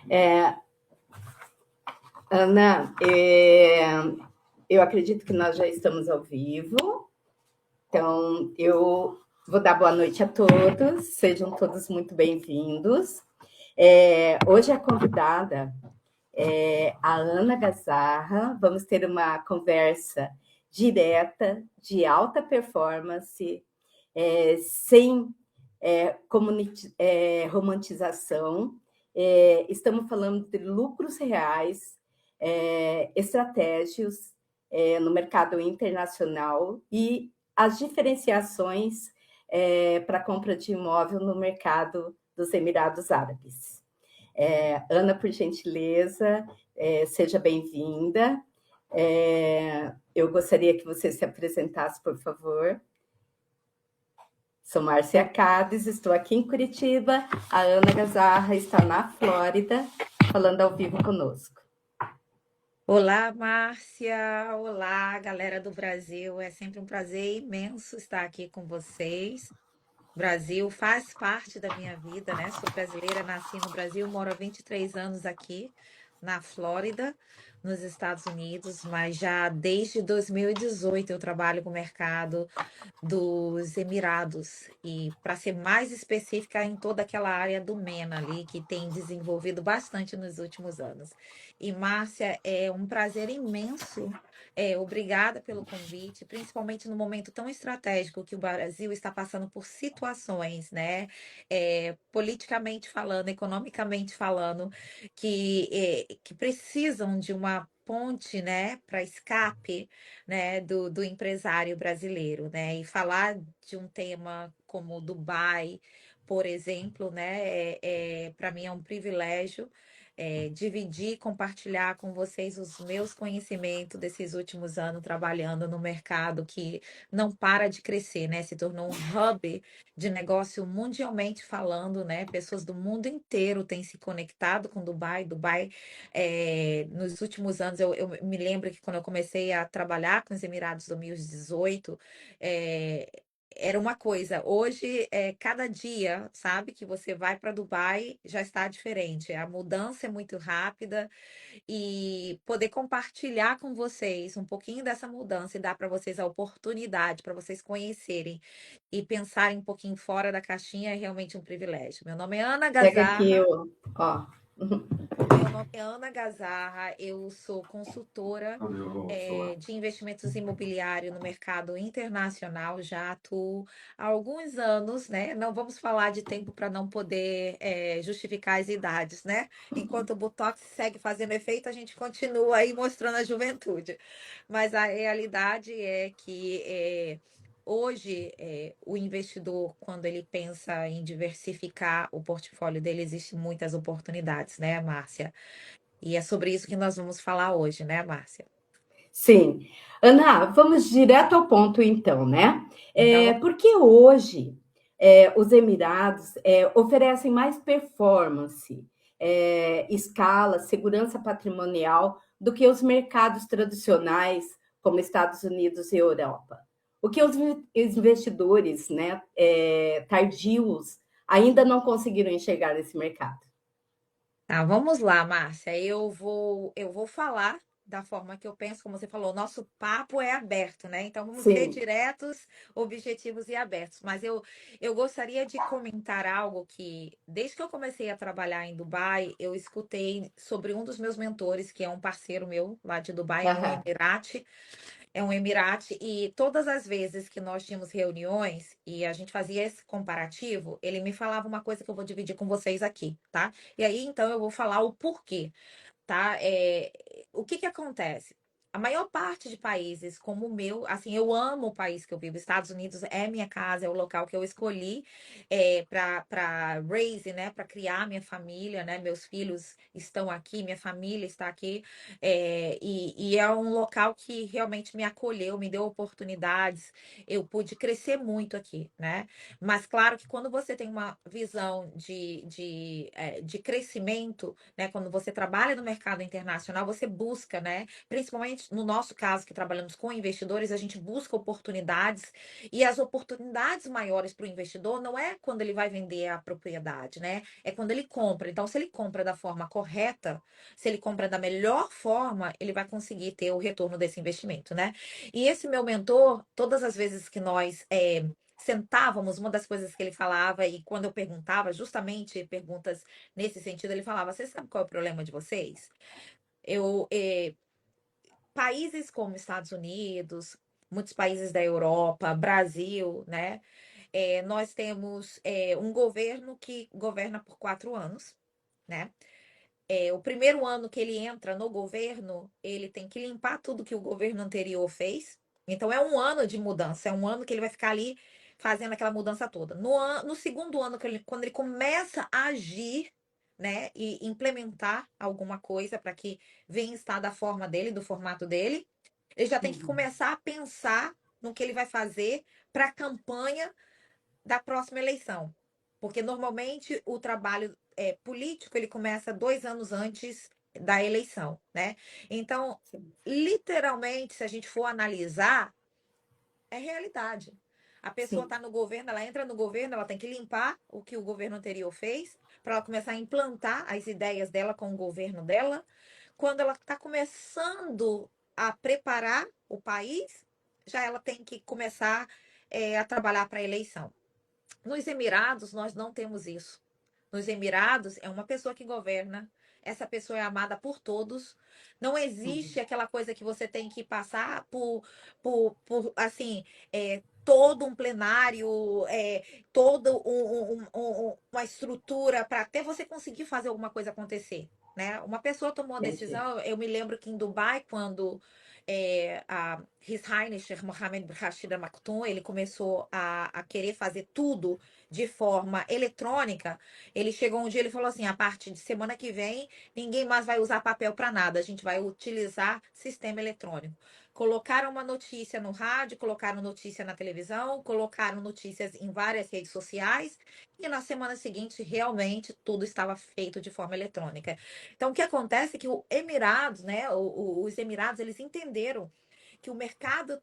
É, Ana, eu acredito que nós já estamos ao vivo, então eu vou dar boa noite a todos, sejam todos muito bem-vindos. Hoje a convidada é a Ana Gazarra, vamos ter uma conversa direta, de alta performance, sem romantização. Estamos falando de lucros reais, estratégias no mercado internacional e as diferenciações para a compra de imóvel no mercado dos Emirados Árabes. Ana, por gentileza, seja bem-vinda. Eu gostaria que você se apresentasse, por favor. Sou Márcia Cades, estou aqui em Curitiba. A Ana Gazarra está na Flórida, falando ao vivo conosco. Olá, Márcia. Olá, galera do Brasil. É sempre um prazer imenso estar aqui com vocês. O Brasil faz parte da minha vida, né? Sou brasileira, nasci no Brasil, moro há 23 anos aqui na Flórida, nos Estados Unidos, mas já desde 2018 eu trabalho com o mercado dos Emirados e, para ser mais específica, em toda aquela área do MENA ali, que tem desenvolvido bastante nos últimos anos. E, Márcia, é um prazer imenso. Obrigada pelo convite, principalmente no momento tão estratégico que o Brasil está passando por situações, né? Politicamente falando, economicamente falando, que precisam de uma ponte, né, para escape, né, do empresário brasileiro, né? E falar de um tema como Dubai, por exemplo, né, para mim é um privilégio. Dividir, compartilhar com vocês os meus conhecimentos desses últimos anos trabalhando no mercado que não para de crescer, né? Se tornou um hub de negócio mundialmente falando, né? Pessoas do mundo inteiro têm se conectado com Dubai. Dubai nos últimos anos, eu me lembro que quando eu comecei a trabalhar com os Emirados em 2018, é, era uma coisa. Hoje, cada dia, sabe, que você vai para Dubai já está diferente. A mudança é muito rápida e poder compartilhar com vocês um pouquinho dessa mudança e dar para vocês a oportunidade para vocês conhecerem e pensarem um pouquinho fora da caixinha é realmente um privilégio. Meu nome é Ana Pega aqui, Gazarra. ó. Meu nome é Ana Gazarra, eu sou consultora de investimentos imobiliários no mercado internacional, já atuo há alguns anos, né? Não vamos falar de tempo para não poder justificar as idades, né? Enquanto o Botox segue fazendo efeito, a gente continua aí mostrando a juventude. Mas a realidade é que hoje, o investidor, quando ele pensa em diversificar o portfólio dele, existem muitas oportunidades, né, Márcia? E é sobre isso que nós vamos falar hoje, né, Márcia? Sim. Ana, vamos direto ao ponto, então, né? Então, Porque hoje os Emirados oferecem mais performance, escala, segurança patrimonial do que os mercados tradicionais, como Estados Unidos e Europa. O que os investidores, né, tardios, ainda não conseguiram enxergar nesse mercado. tá, vamos lá, Márcia. Eu vou falar da forma que eu penso, como você falou, nosso papo é aberto, né? Então vamos ser Sim. diretos, objetivos e abertos. Mas eu gostaria de comentar algo que, desde que eu comecei a trabalhar em Dubai, eu escutei sobre um dos meus mentores, que é um parceiro meu lá de Dubai, Aham. é um Emirate, e todas as vezes que nós tínhamos reuniões e a gente fazia esse comparativo, ele me falava uma coisa que eu vou dividir com vocês aqui, tá? E aí, então, eu vou falar o porquê, tá? O que que acontece? A maior parte de países como o meu, assim, eu amo o país que eu vivo. Estados Unidos é minha casa, é o local que eu escolhi para raise, né, para criar minha família, né? Meus filhos estão aqui, minha família está aqui, e é um local que realmente me acolheu, me deu oportunidades. Eu pude crescer muito aqui, né? Mas claro que quando você tem uma visão de crescimento, né? Quando você trabalha no mercado internacional, você busca, né? Principalmente principalmente no nosso caso, que trabalhamos com investidores, a gente busca oportunidades, e as oportunidades maiores para o investidor não é quando ele vai vender a propriedade, né? É quando ele compra. Então, se ele compra da forma correta, se ele compra da melhor forma, ele vai conseguir ter o retorno desse investimento, né? E esse meu mentor, todas as vezes que nós sentávamos, uma das coisas que ele falava, e quando eu perguntava, justamente perguntas nesse sentido, ele falava: Você sabe qual é o problema de vocês? Eu, países como Estados Unidos, muitos países da Europa, Brasil, né? Nós temos um governo que governa por 4 anos, né? O primeiro ano que ele entra no governo, ele tem que limpar tudo que o governo anterior fez. Então, é um ano de mudança, é um ano que ele vai ficar ali fazendo aquela mudança toda. No segundo ano, quando ele começa a agir, né, e implementar alguma coisa para que venha estar da forma dele, do formato dele, ele já tem que Uhum. começar a pensar no que ele vai fazer para a campanha da próxima eleição. Porque normalmente o trabalho político ele começa 2 anos antes da eleição, né? Então, Sim. literalmente, se a gente for analisar, é realidade. A pessoa Sim. está no governo, ela entra no governo, ela tem que limpar o que o governo anterior fez, para ela começar a implantar as ideias dela com o governo dela. Quando ela está começando a preparar o país, já ela tem que começar a trabalhar para a eleição. Nos Emirados, nós não temos isso. Nos Emirados, é uma pessoa que governa, essa pessoa é amada por todos. Não existe Uhum. aquela coisa que você tem que passar por assim, todo um plenário, toda uma estrutura para até você conseguir fazer alguma coisa acontecer. Né? Uma pessoa tomou a Entendi. decisão, eu me lembro que em Dubai, quando a His Highness Sheikh Mohammed bin Rashid Al Maktoum, ele começou a querer fazer tudo de forma eletrônica. Ele chegou um dia e falou assim: a partir de semana que vem, ninguém mais vai usar papel para nada, a gente vai utilizar sistema eletrônico. Colocaram uma notícia no rádio, colocaram notícia na televisão, colocaram notícias em várias redes sociais, e na semana seguinte, realmente, tudo estava feito de forma eletrônica. Então, o que acontece é que o Emirados, né, os Emirados, eles entenderam que o mercado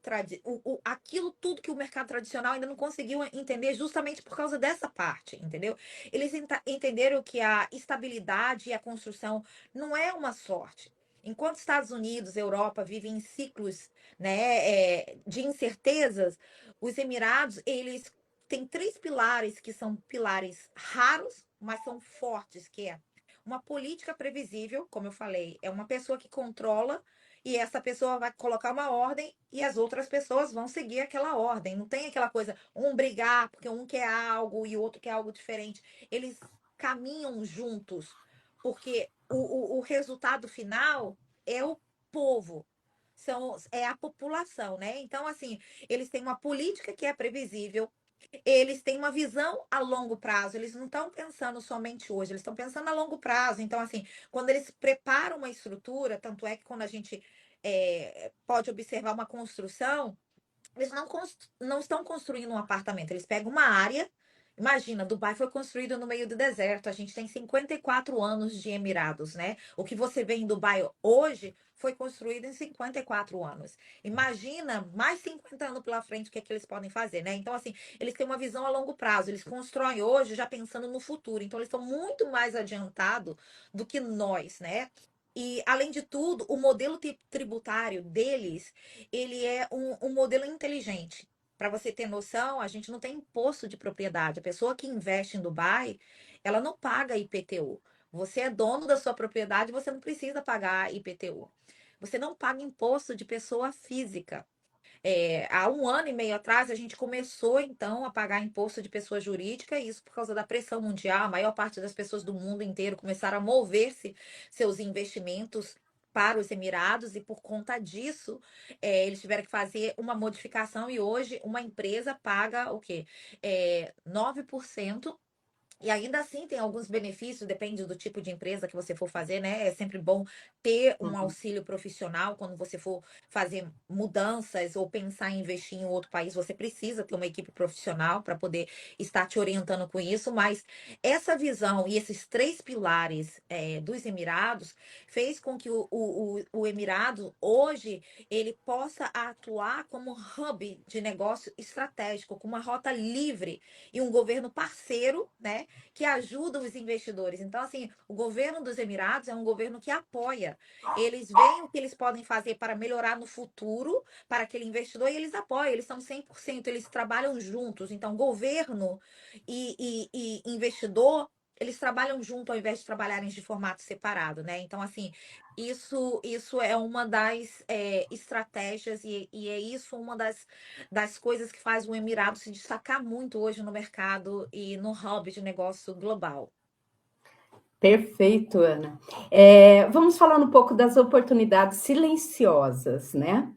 aquilo tudo que o mercado tradicional ainda não conseguiu entender justamente por causa dessa parte, entendeu? Eles entenderam que a estabilidade e a construção não é uma sorte. Enquanto Estados Unidos, Europa vivem em ciclos, né, de incertezas, os Emirados, eles têm 3 pilares que são pilares raros, mas são fortes, que é uma política previsível, como eu falei, é uma pessoa que controla e essa pessoa vai colocar uma ordem e as outras pessoas vão seguir aquela ordem. Não tem aquela coisa, um brigar porque um quer algo e o outro quer algo diferente. Eles caminham juntos, porque o resultado final é o povo. É a população, né? Então, assim, eles têm uma política que é previsível, eles têm uma visão a longo prazo, eles não estão pensando somente hoje, eles estão pensando a longo prazo. Então, assim, quando eles preparam uma estrutura, tanto é que quando a gente pode observar uma construção, eles não estão construindo um apartamento, eles pegam uma área. Imagina, Dubai foi construído no meio do deserto. A gente tem 54 anos de Emirados, né? O que você vê em Dubai hoje foi construído em 54 anos. Imagina mais 50 anos pela frente o que é que eles podem fazer, né? Então, assim, eles têm uma visão a longo prazo. Eles constroem hoje já pensando no futuro. Então, eles estão muito mais adiantados do que nós, né? E, além de tudo, o modelo tributário deles ele é um modelo inteligente. Para você ter noção, a gente não tem imposto de propriedade. A pessoa que investe em Dubai, ela não paga IPTU. Você é dono da sua propriedade, você não precisa pagar IPTU. Você não paga imposto de pessoa física. Há um ano e meio atrás, a gente começou, então, a pagar imposto de pessoa jurídica, e isso por causa da pressão mundial. A maior parte das pessoas do mundo inteiro começaram a mover-se seus investimentos para os Emirados, e por conta disso, eles tiveram que fazer uma modificação, e hoje uma empresa paga o quê? 9% E ainda assim tem alguns benefícios, depende do tipo de empresa que você for fazer, né? É sempre bom ter um Uhum. auxílio profissional quando você for fazer mudanças ou pensar em investir em outro país. Você precisa ter uma equipe profissional para poder estar te orientando com isso. Mas essa visão e esses três pilares dos Emirados fez com que o Emirado hoje ele possa atuar como hub de negócio estratégico, com uma rota livre e um governo parceiro, né? Que ajudam os investidores. Então, assim, o governo dos Emirados é um governo que apoia. Eles veem o que eles podem fazer para melhorar no futuro para aquele investidor e eles apoiam, eles são 100%, eles trabalham juntos. Então, governo e investidor, eles trabalham junto ao invés de trabalharem de formato separado, né? Então, assim, isso é uma das estratégias e é isso uma das coisas que faz o Emirado se destacar muito hoje no mercado e no hub de negócio global. Perfeito, Ana. Vamos falar um pouco das oportunidades silenciosas, né?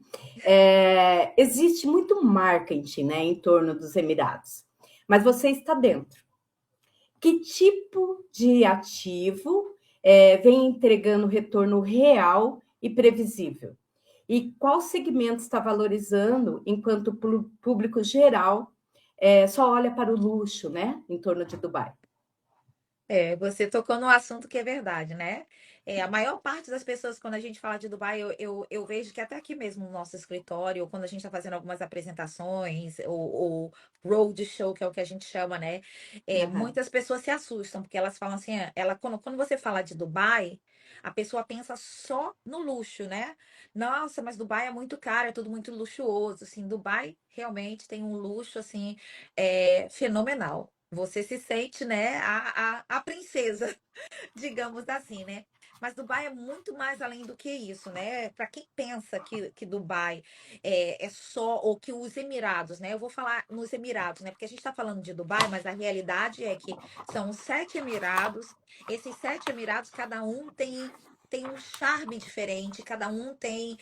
Existe muito marketing, né, em torno dos Emirados, mas você está dentro. Que tipo de ativo vem entregando retorno real e previsível? E qual segmento está valorizando enquanto o público geral só olha para o luxo, né, em torno de Dubai? Você tocou no assunto que é verdade, né? A maior parte das pessoas, quando a gente fala de Dubai, eu vejo que até aqui mesmo no nosso escritório, ou quando a gente está fazendo algumas apresentações, ou road show, que é o que a gente chama, né? Aham. Muitas pessoas se assustam, porque elas falam assim, quando você fala de Dubai, a pessoa pensa só no luxo, né? Nossa, mas Dubai é muito caro, é tudo muito luxuoso. Assim, Dubai realmente tem um luxo, assim, fenomenal. Você se sente, né, a princesa, digamos assim, né? Mas Dubai é muito mais além do que isso, né? Para quem pensa que Dubai é só, ou que os Emirados, né? Eu vou falar nos Emirados, né? Porque a gente está falando de Dubai, mas a realidade é que são 7 Emirados. Esses 7 Emirados, cada um tem um charme diferente, cada um tem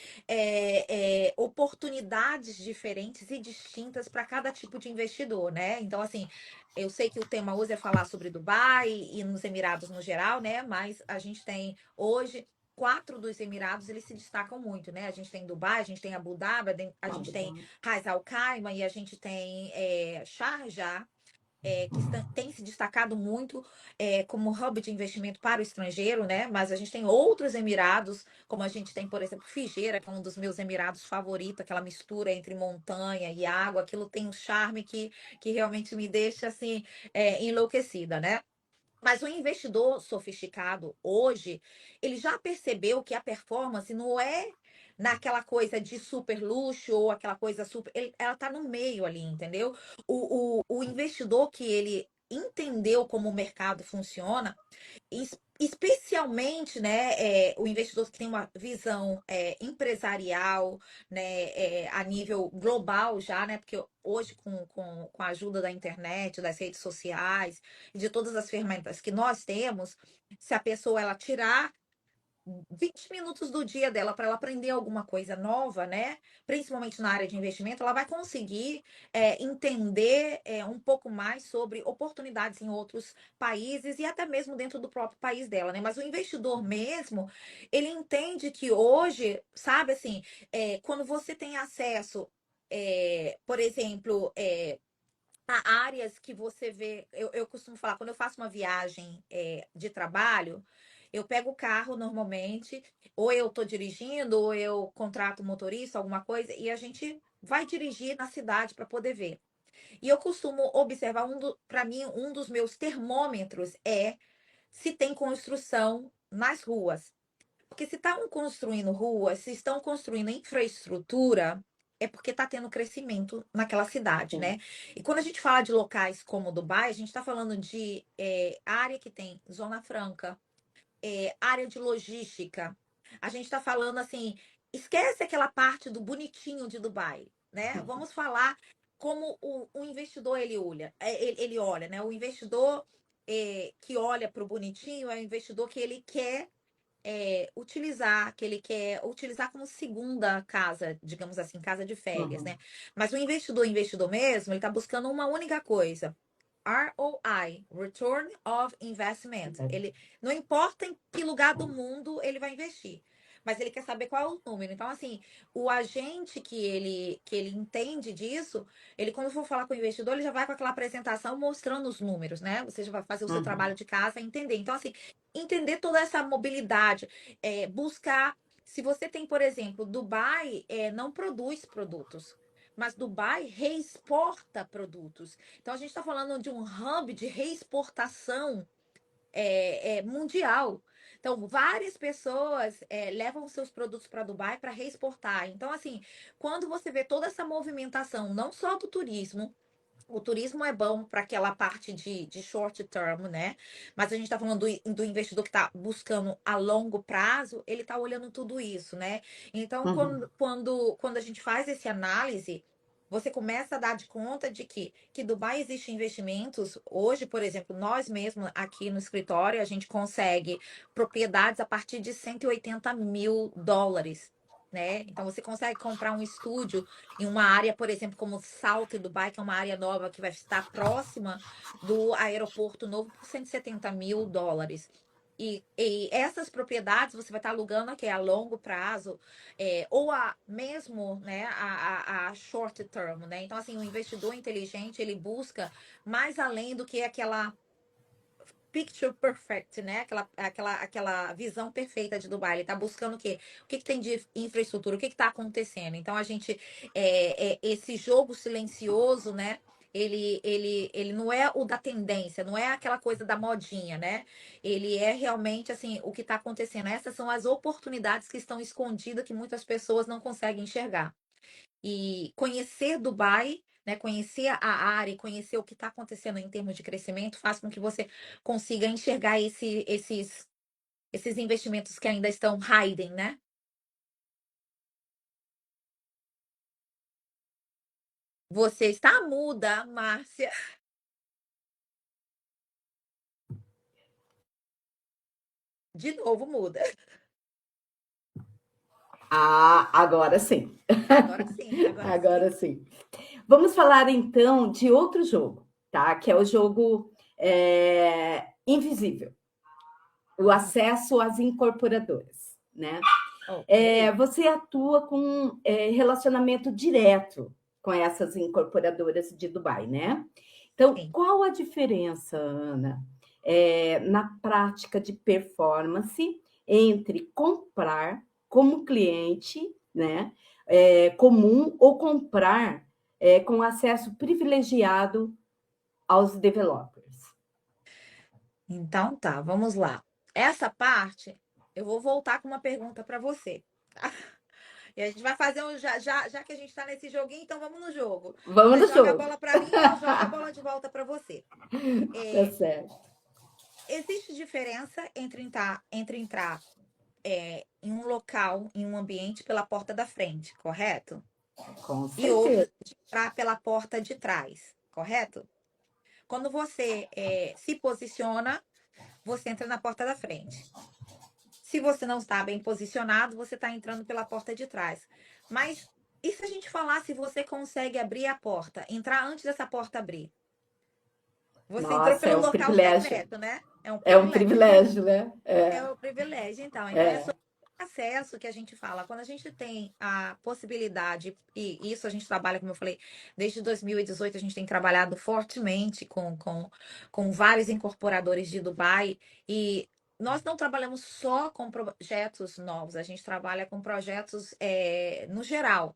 oportunidades diferentes e distintas para cada tipo de investidor, né? Então, assim, eu sei que o tema hoje é falar sobre Dubai e nos Emirados no geral, né? Mas a gente tem hoje 4 dos Emirados, eles se destacam muito, né? A gente tem Dubai, a gente tem Abu Dhabi, a gente tem Ras Al Khaimah e a gente tem Sharjah, que tem se destacado muito como hub de investimento para o estrangeiro, né? Mas a gente tem outros Emirados, como a gente tem, por exemplo, Figueira, que é um dos meus Emirados favoritos, aquela mistura entre montanha e água, aquilo tem um charme que realmente me deixa assim enlouquecida, né? Mas o investidor sofisticado hoje, ele já percebeu que a performance não é naquela coisa de super luxo ou aquela coisa super. Ela tá no meio ali, entendeu? O investidor que ele entendeu como o mercado funciona, especialmente, né, o investidor que tem uma visão empresarial, né, a nível global já, né, porque hoje com a ajuda da internet, das redes sociais e de todas as ferramentas que nós temos, se a pessoa ela tirar 20 minutos do dia dela para ela aprender alguma coisa nova, né? Principalmente na área de investimento, ela vai conseguir entender um pouco mais sobre oportunidades em outros países e até mesmo dentro do próprio país dela, né? Mas o investidor mesmo, ele entende que hoje, sabe assim, quando você tem acesso, por exemplo, a áreas que você vê, eu costumo falar, quando eu faço uma viagem de trabalho, eu pego o carro normalmente, ou eu estou dirigindo, ou eu contrato um motorista, alguma coisa, e a gente vai dirigir na cidade para poder ver. E eu costumo observar, para mim, um dos meus termômetros é se tem construção nas ruas. Porque se estão construindo ruas, se estão construindo infraestrutura, é porque está tendo crescimento naquela cidade, Sim. né? E quando a gente fala de locais como Dubai, a gente está falando de área que tem Zona Franca, área de logística. A gente está falando assim, esquece aquela parte do bonitinho de Dubai, né? Vamos falar como o investidor ele olha, né? O investidor que olha para o bonitinho é o investidor que ele quer utilizar, que ele quer utilizar como segunda casa, digamos assim, casa de férias, Uhum. né? Mas o investidor mesmo, ele está buscando uma única coisa. ROI, Return of Investment. Ele não importa em que lugar do mundo ele vai investir, mas ele quer saber qual é o número. Então, assim, o agente que ele entende disso, ele, quando for falar com o investidor, ele já vai com aquela apresentação mostrando os números, né? Você já vai fazer o seu trabalho de casa e entender. Então, assim, entender toda essa mobilidade, buscar. Se você tem, por exemplo, Dubai não produz produtos, mas Dubai reexporta produtos. Então, a gente está falando de um hub de reexportação mundial. Então, várias pessoas levam seus produtos para Dubai para reexportar. Então, assim, quando você vê toda essa movimentação, não só do turismo, o turismo é bom para aquela parte de short term, né? Mas a gente está falando do investidor que está buscando a longo prazo, ele está olhando tudo isso, né? Então, quando a gente faz esse análise, você começa a dar de conta de que Dubai existe investimentos. Hoje, por exemplo, nós mesmos aqui no escritório, a gente consegue propriedades a partir de US$ 180 mil, né? Então, você consegue comprar um estúdio em uma área, por exemplo, como South Dubai, que é uma área nova que vai estar próxima do aeroporto novo, por US$ 170 mil. E essas propriedades você vai estar alugando aqui a longo prazo, ou mesmo, né, a short term, né? Então, assim, o investidor inteligente, ele busca mais além do que aquela picture perfect, né? Aquela visão perfeita de Dubai. Ele está buscando o quê? O que tem de infraestrutura? O que está acontecendo? Então, a gente, esse jogo silencioso, né? Ele não é o da tendência, não é aquela coisa da modinha, né? Ele é realmente, assim, o que está acontecendo. Essas são as oportunidades que estão escondidas que muitas pessoas não conseguem enxergar. E conhecer Dubai, né, conhecer a área, conhecer o que está acontecendo em termos de crescimento, faz com que você consiga enxergar esses investimentos que ainda estão hiding, né? Você está muda, Márcia. De novo muda. Ah, agora sim. Agora sim, agora sim. Agora sim. Vamos falar então de outro jogo, tá? Que é o jogo invisível, o acesso às incorporadoras, né? Ok. Você atua com relacionamento direto com essas incorporadoras de Dubai, né? Então, Sim. qual a diferença, Ana, na prática de performance entre comprar como cliente, né, comum ou comprar com acesso privilegiado aos developers? Então tá, vamos lá. Essa parte, eu vou voltar com uma pergunta para você. E a gente vai fazer já que a gente está nesse joguinho, então vamos no jogo. Vamos Você no joga a jogo. bola para mim e eu jogo a bola de volta para você. Tá É, certo. existe diferença entre entrar em um local, em um ambiente, pela porta da frente, correto? Com E outro certeza. de entrar pela porta de trás, correto? Quando você se posiciona, você entra na porta da frente. Se você não está bem posicionado, você está entrando pela porta de trás. Mas e se a gente falar se você consegue abrir a porta, entrar antes dessa porta abrir? Você entrou Nossa, é pelo um local privilégio. secreto, né? É um É um privilégio. privilégio, né? É o privilégio, então. Então, é É. sobre acesso que a gente fala. Quando a gente tem a possibilidade, e isso a gente trabalha, como eu falei, desde 2018, a gente tem trabalhado fortemente com vários incorporadores de Dubai. E nós não trabalhamos só com projetos novos, a gente trabalha com projetos no geral.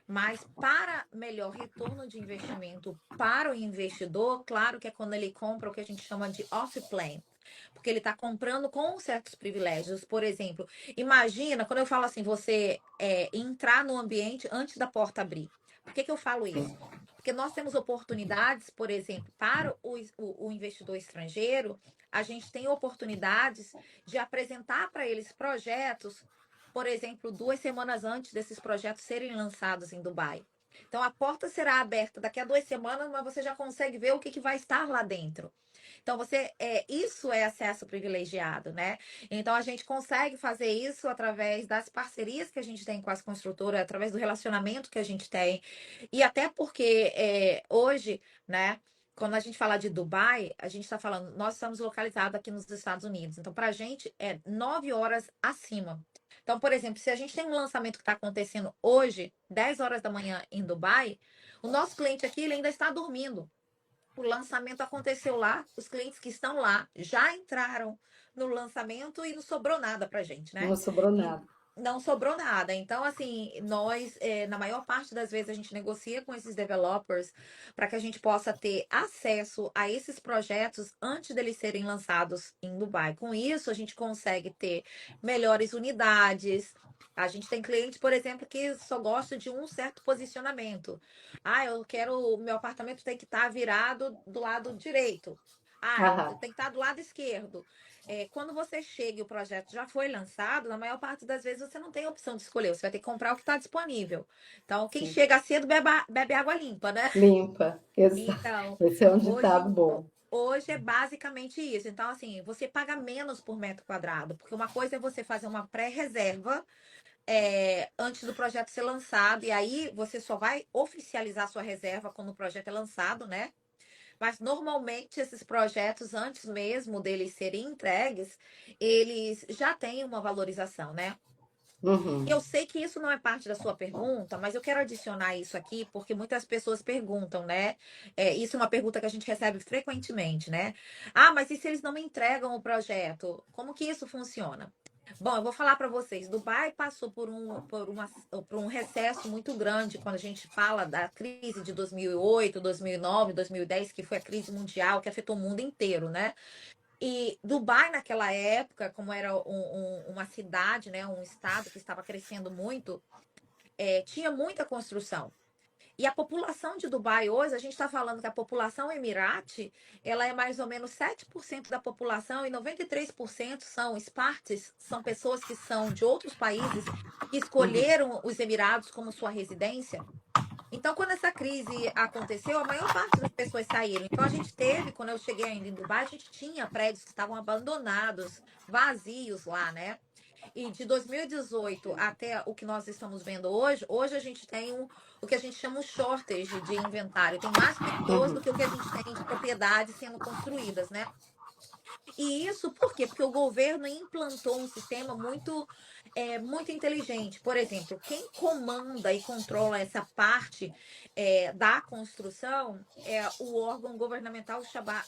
Mas para melhor retorno de investimento para o investidor, claro que é quando ele compra o que a gente chama de off-plan, porque ele está comprando com certos privilégios. Por exemplo, imagina, quando eu falo assim, você entrar no ambiente antes da porta abrir. Por que eu falo isso? Porque nós temos oportunidades, por exemplo, para o investidor estrangeiro, a gente tem oportunidades de apresentar para eles projetos, por exemplo, 2 semanas antes desses projetos serem lançados em Dubai. Então, a porta será aberta daqui a 2 semanas, mas você já consegue ver o que vai estar lá dentro. Então, isso é acesso privilegiado, né? Então, a gente consegue fazer isso através das parcerias que a gente tem com as construtoras, através do relacionamento que a gente tem. E até porque hoje, né? quando a gente fala de Dubai, a gente está falando, nós estamos localizados aqui nos Estados Unidos. Então, para a gente é 9 horas acima. Então, por exemplo, se a gente tem um lançamento que está acontecendo hoje, 10 horas da manhã em Dubai, o nosso cliente aqui ele ainda está dormindo. O lançamento aconteceu lá, os clientes que estão lá já entraram no lançamento e não sobrou nada para gente, né? Não sobrou E nada. não sobrou nada. Então, assim, nós, na maior parte das vezes, a gente negocia com esses developers para que a gente possa ter acesso a esses projetos antes deles serem lançados em Dubai. Com isso, a gente consegue ter melhores unidades. A gente tem clientes, por exemplo, que só gosta de um certo posicionamento. Ah, eu quero, o meu apartamento tem que estar virado do lado direito. Ah, Aham, tem que estar do lado esquerdo. Quando você chega e o projeto já foi lançado, na maior parte das vezes você não tem a opção de escolher, você vai ter que comprar o que está disponível. Então, quem sim. chega cedo bebe água limpa, né? Limpa. Então, Esse é um hoje, ditado bom. hoje é basicamente isso. Então, assim, você paga menos por metro quadrado, porque uma coisa é você fazer uma pré-reserva antes do projeto ser lançado, e aí você só vai oficializar sua reserva quando o projeto é lançado, né? Mas normalmente esses projetos, antes mesmo deles serem entregues, eles já têm uma valorização, né? Uhum. Eu sei que isso não é parte da sua pergunta, mas eu quero adicionar isso aqui porque muitas pessoas perguntam, né? Isso é uma pergunta que a gente recebe frequentemente, né? Ah, mas e se eles não me entregam o projeto? Como que isso funciona? Bom, eu vou falar para vocês. Dubai passou por um recesso muito grande quando a gente fala da crise de 2008, 2009, 2010, que foi a crise mundial que afetou o mundo inteiro, né? E Dubai, naquela época, como era uma cidade, né, um estado que estava crescendo muito, tinha muita construção. E a população de Dubai hoje, a gente está falando que a população Emirate, ela é mais ou menos 7% da população e 93% são expats, são pessoas que são de outros países que Uhum. escolheram os Emirados como sua residência. Então, quando essa crise aconteceu, a maior parte das pessoas saíram. Então, a gente teve, quando eu cheguei ainda em Dubai, a gente tinha prédios que estavam abandonados, vazios lá, né? E de 2018 até o que nós estamos vendo hoje a gente tem o que a gente chama um shortage de inventário. Tem mais pessoas do Uhum. que o que a gente tem de propriedades sendo construídas, né? E isso por quê? Porque o governo implantou um sistema muito inteligente. Por exemplo, quem comanda e controla essa parte da construção é o órgão governamental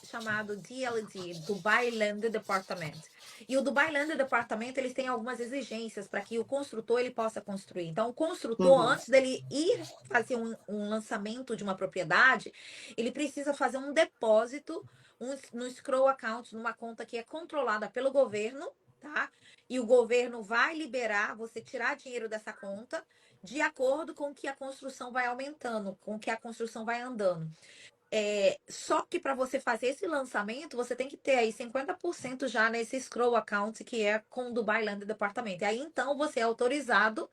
chamado DLD, Dubai Land Department. E o Dubai Land Department, eles têm algumas exigências para que o construtor ele possa construir. Então, o construtor, Uhum. antes dele ir fazer um lançamento de uma propriedade, ele precisa fazer um depósito no escrow account, numa conta que é controlada pelo governo, tá? E o governo vai liberar você tirar dinheiro dessa conta de acordo com que a construção vai aumentando, com que a construção vai andando. Só que para você fazer esse lançamento, você tem que ter aí 50% já nesse escrow account que é com o Dubai Land Department. E aí então você é autorizado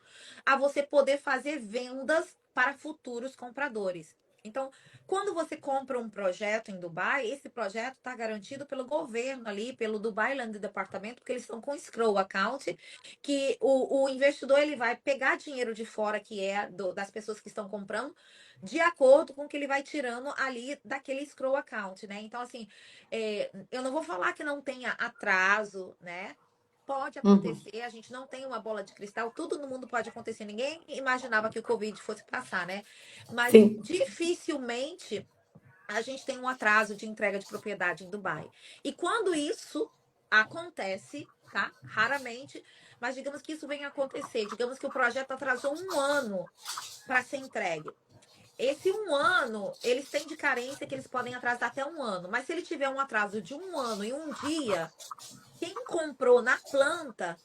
a você poder fazer vendas para futuros compradores. Então, quando você compra um projeto em Dubai, esse projeto está garantido pelo governo ali, pelo Dubai Land Department, porque eles estão com escrow account, que o investidor ele vai pegar dinheiro de fora, que é das pessoas que estão comprando, de acordo com o que ele vai tirando ali daquele scroll account, né? Então, assim, eu não vou falar que não tenha atraso, né? Pode Uhum. acontecer, a gente não tem uma bola de cristal, tudo no mundo pode acontecer. Ninguém imaginava que o Covid fosse passar, né? Mas Sim. dificilmente a gente tem um atraso de entrega de propriedade em Dubai. E quando isso acontece, tá? Raramente, mas digamos que isso venha acontecer, digamos que o projeto atrasou um ano para ser entregue. Esse um ano, eles têm de carência que eles podem atrasar até um ano. Mas se ele tiver um atraso de um ano e um dia, quem comprou na planta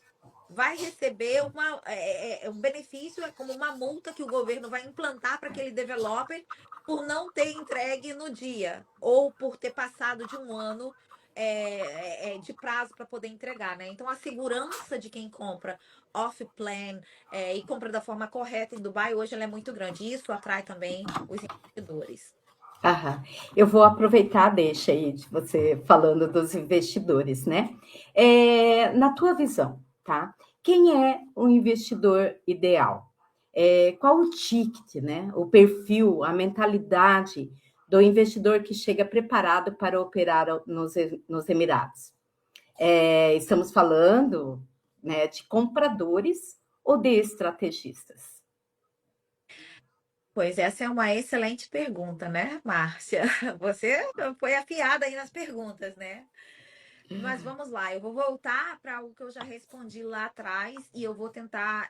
vai receber um benefício, é como uma multa que o governo vai implantar para aquele developer por não ter entregue no dia, ou por ter passado de um ano de prazo para poder entregar, né? Então a segurança de quem compra off-plan e compra da forma correta em Dubai, hoje ela é muito grande. E isso atrai também os investidores. Aham. Eu vou aproveitar, deixa aí de você falando dos investidores, né? Na tua visão, tá? Quem é o investidor ideal? Qual o ticket, né? O perfil, a mentalidade do investidor que chega preparado para operar nos Emirados. Estamos falando, né, de compradores ou de estrategistas? Pois essa é uma excelente pergunta, né, Márcia? Você foi afiada aí nas perguntas, né? Mas vamos lá, eu vou voltar para o que eu já respondi lá atrás e eu vou tentar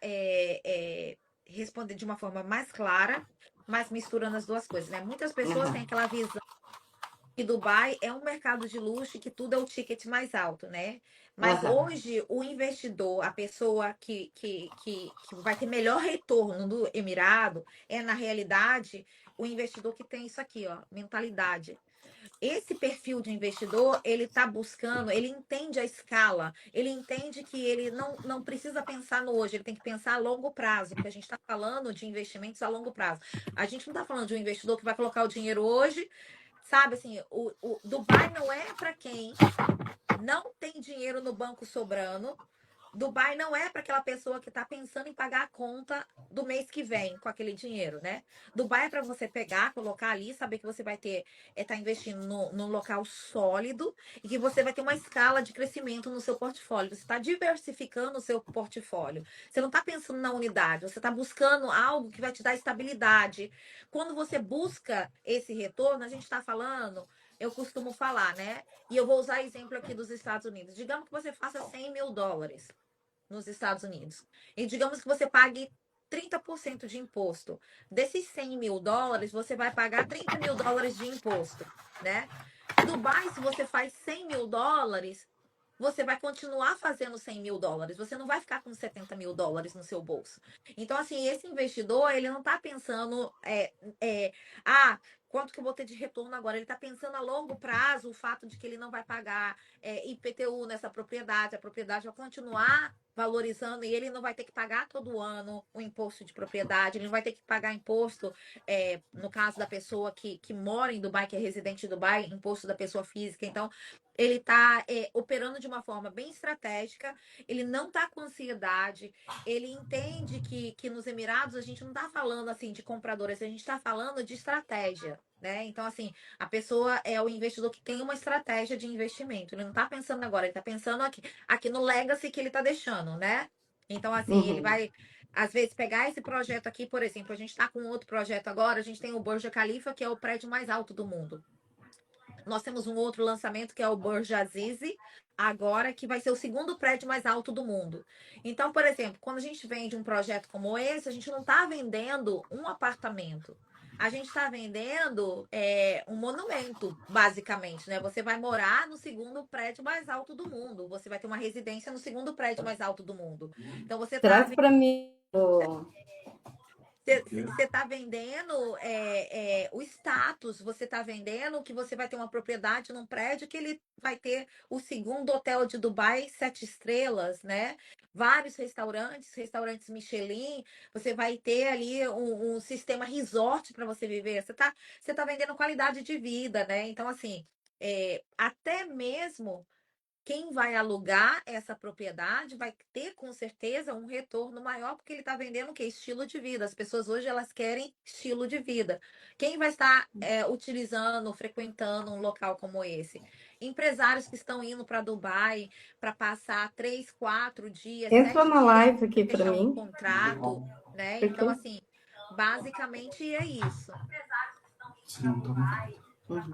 responder de uma forma mais clara, mas misturando as duas coisas, né? Muitas pessoas têm Uhum, aquela visão que Dubai é um mercado de luxo e que tudo é o ticket mais alto, né? Mas uhum, hoje o investidor, a pessoa que vai ter melhor retorno do Emirado, é na realidade o investidor que tem isso aqui, ó, mentalidade. Esse perfil de investidor, ele está buscando, ele entende a escala, ele entende que ele não precisa pensar no hoje, ele tem que pensar a longo prazo, porque a gente está falando de investimentos a longo prazo. A gente não está falando de um investidor que vai colocar o dinheiro hoje, sabe assim, o Dubai não é para quem não tem dinheiro no banco sobrando. Dubai não é para aquela pessoa que está pensando em pagar a conta do mês que vem com aquele dinheiro, né? Dubai é para você pegar, colocar ali, saber que você vai ter, tá investindo num local sólido e que você vai ter uma escala de crescimento no seu portfólio. Você está diversificando o seu portfólio. Você não está pensando na unidade, você está buscando algo que vai te dar estabilidade. Quando você busca esse retorno, a gente está falando, eu costumo falar, né? E eu vou usar exemplo aqui dos Estados Unidos. Digamos que você faça US$ 100.000 nos Estados Unidos. E digamos que você pague 30% de imposto. Desses US$ 100.000, você vai pagar US$ 30.000 de imposto, né? Dubai, se você faz US$ 100.000, você vai continuar fazendo US$ 100.000. Você não vai ficar com US$ 70.000 no seu bolso. Então, assim, esse investidor, ele não está pensando, ah, quanto que eu vou ter de retorno agora? Ele está pensando a longo prazo, o fato de que ele não vai pagar IPTU nessa propriedade, a propriedade vai continuar valorizando e ele não vai ter que pagar todo ano o imposto de propriedade, ele não vai ter que pagar imposto, no caso da pessoa que mora em Dubai, que é residente em Dubai, imposto da pessoa física. Então, ele está operando de uma forma bem estratégica, ele não está com ansiedade, ele entende que nos Emirados a gente não está falando assim de compradores, a gente está falando de estratégia. Né? Então, assim, a pessoa é o investidor que tem uma estratégia de investimento. Ele não está pensando agora, ele está pensando aqui no legacy que ele está deixando, né? Então, assim, ele uhum. vai, às vezes, pegar esse projeto aqui, por exemplo, a gente está com outro projeto agora, a gente tem o Burj Khalifa, que é o prédio mais alto do mundo. Nós temos um outro lançamento que é o Burj Aziz, agora que vai ser o segundo prédio mais alto do mundo. Então, por exemplo, quando a gente vende um projeto como esse, a gente não está vendendo um apartamento. A gente está vendendo um monumento, basicamente, né? Você vai morar no segundo prédio mais alto do mundo. Você vai ter uma residência no segundo prédio mais alto do mundo. Então, você está Traz para mim. você está vendendo o status, você está vendendo que você vai ter uma propriedade num prédio que ele vai ter o segundo hotel de Dubai, 7 estrelas, né? Vários restaurantes, restaurantes Michelin, você vai ter ali um sistema resort para você viver. Você tá vendendo qualidade de vida, né? Então, assim, até mesmo quem vai alugar essa propriedade vai ter com certeza um retorno maior, porque ele está vendendo o quê? Estilo de vida. As pessoas hoje elas querem estilo de vida. Quem vai estar utilizando, frequentando um local como esse? Empresários que estão indo para Dubai para passar 3, 4 dias, Entra 7 dias live aqui para fechar um mim. contrato, né? Então, Porque. assim, basicamente é isso. Sim, tá bom. Uhum.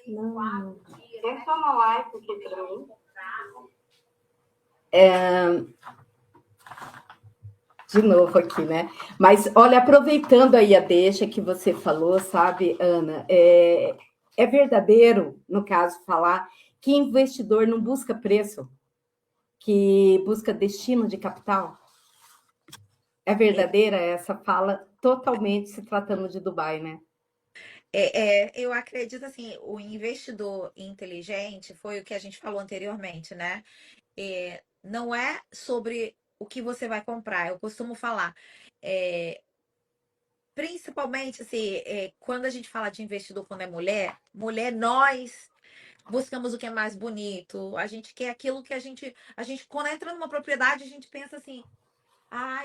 Não. Entra uma live aqui para mim. De novo aqui, né? Mas olha, aproveitando aí a deixa que você falou, sabe, Ana, é verdadeiro, no caso, falar que investidor não busca preço, que busca destino de capital? É verdadeira essa fala, totalmente se tratando de Dubai, né? Eu acredito assim, o investidor inteligente foi o que a gente falou anteriormente, né? Não é sobre o que você vai comprar. Eu costumo falar, é, principalmente assim, quando a gente fala de investidor quando é mulher, mulher, nós buscamos o que é mais bonito. A gente quer aquilo que a gente quando entra numa propriedade, a gente pensa assim,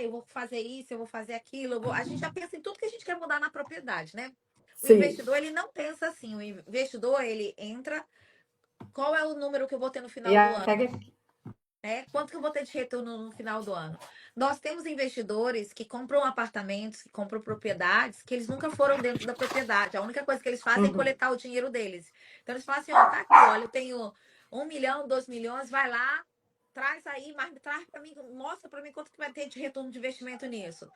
eu vou fazer isso, eu vou fazer aquilo, a gente já pensa em tudo que a gente quer mudar na propriedade, né? O Sim. investidor, ele não pensa assim. O investidor, ele entra, qual é o número que eu vou ter no E final do ano? pega. Quanto que eu vou ter de retorno no final do ano? Nós temos investidores que compram apartamentos, que compram propriedades, que eles nunca foram dentro da propriedade. A única coisa que eles fazem é Uhum. coletar o dinheiro deles. Então eles falam assim, ó, tá aqui, olha, eu tenho 1 milhão, 2 milhões, vai lá, traz aí, mas traz para mim, mostra para mim quanto que vai ter de retorno de investimento nisso.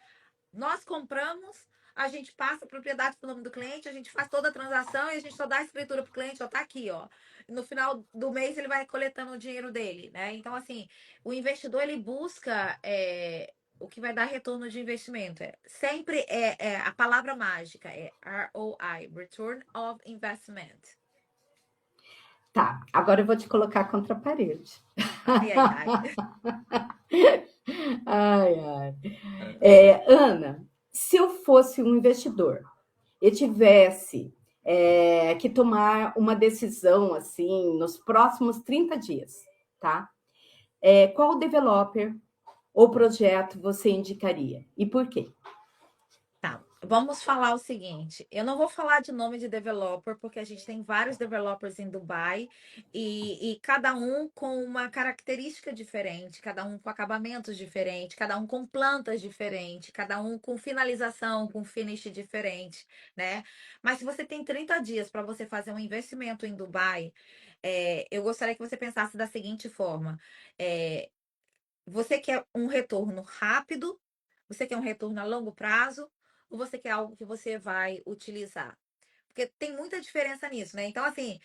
Nós compramos, a gente passa a propriedade para o nome do cliente, a gente faz toda a transação e a gente só dá a escritura para o cliente, ó, tá aqui, ó. No final do mês ele vai coletando o dinheiro dele, né? Então, assim, o investidor ele busca o que vai dar retorno de investimento. Sempre a palavra mágica é ROI, Return of Investment. Tá, agora eu vou te colocar contra a parede. Ai, ai, ai. Ai, ai. Ana, se eu fosse um investidor e tivesse que tomar uma decisão assim nos próximos 30 dias, tá? Qual developer ou projeto você indicaria e por quê? Tá, vamos falar o seguinte. Eu não vou falar de nome de developer, porque a gente tem vários developers em Dubai e cada um com uma característica diferente, cada um com acabamentos diferentes, cada um com plantas diferentes, cada um com finalização, com finish diferente, né? Mas se você tem 30 dias para você fazer um investimento em Dubai, eu gostaria que você pensasse da seguinte forma: é, você quer um retorno rápido? Você quer um retorno a longo prazo? Ou você quer algo que você vai utilizar? Porque tem muita diferença nisso, né? Então, assim,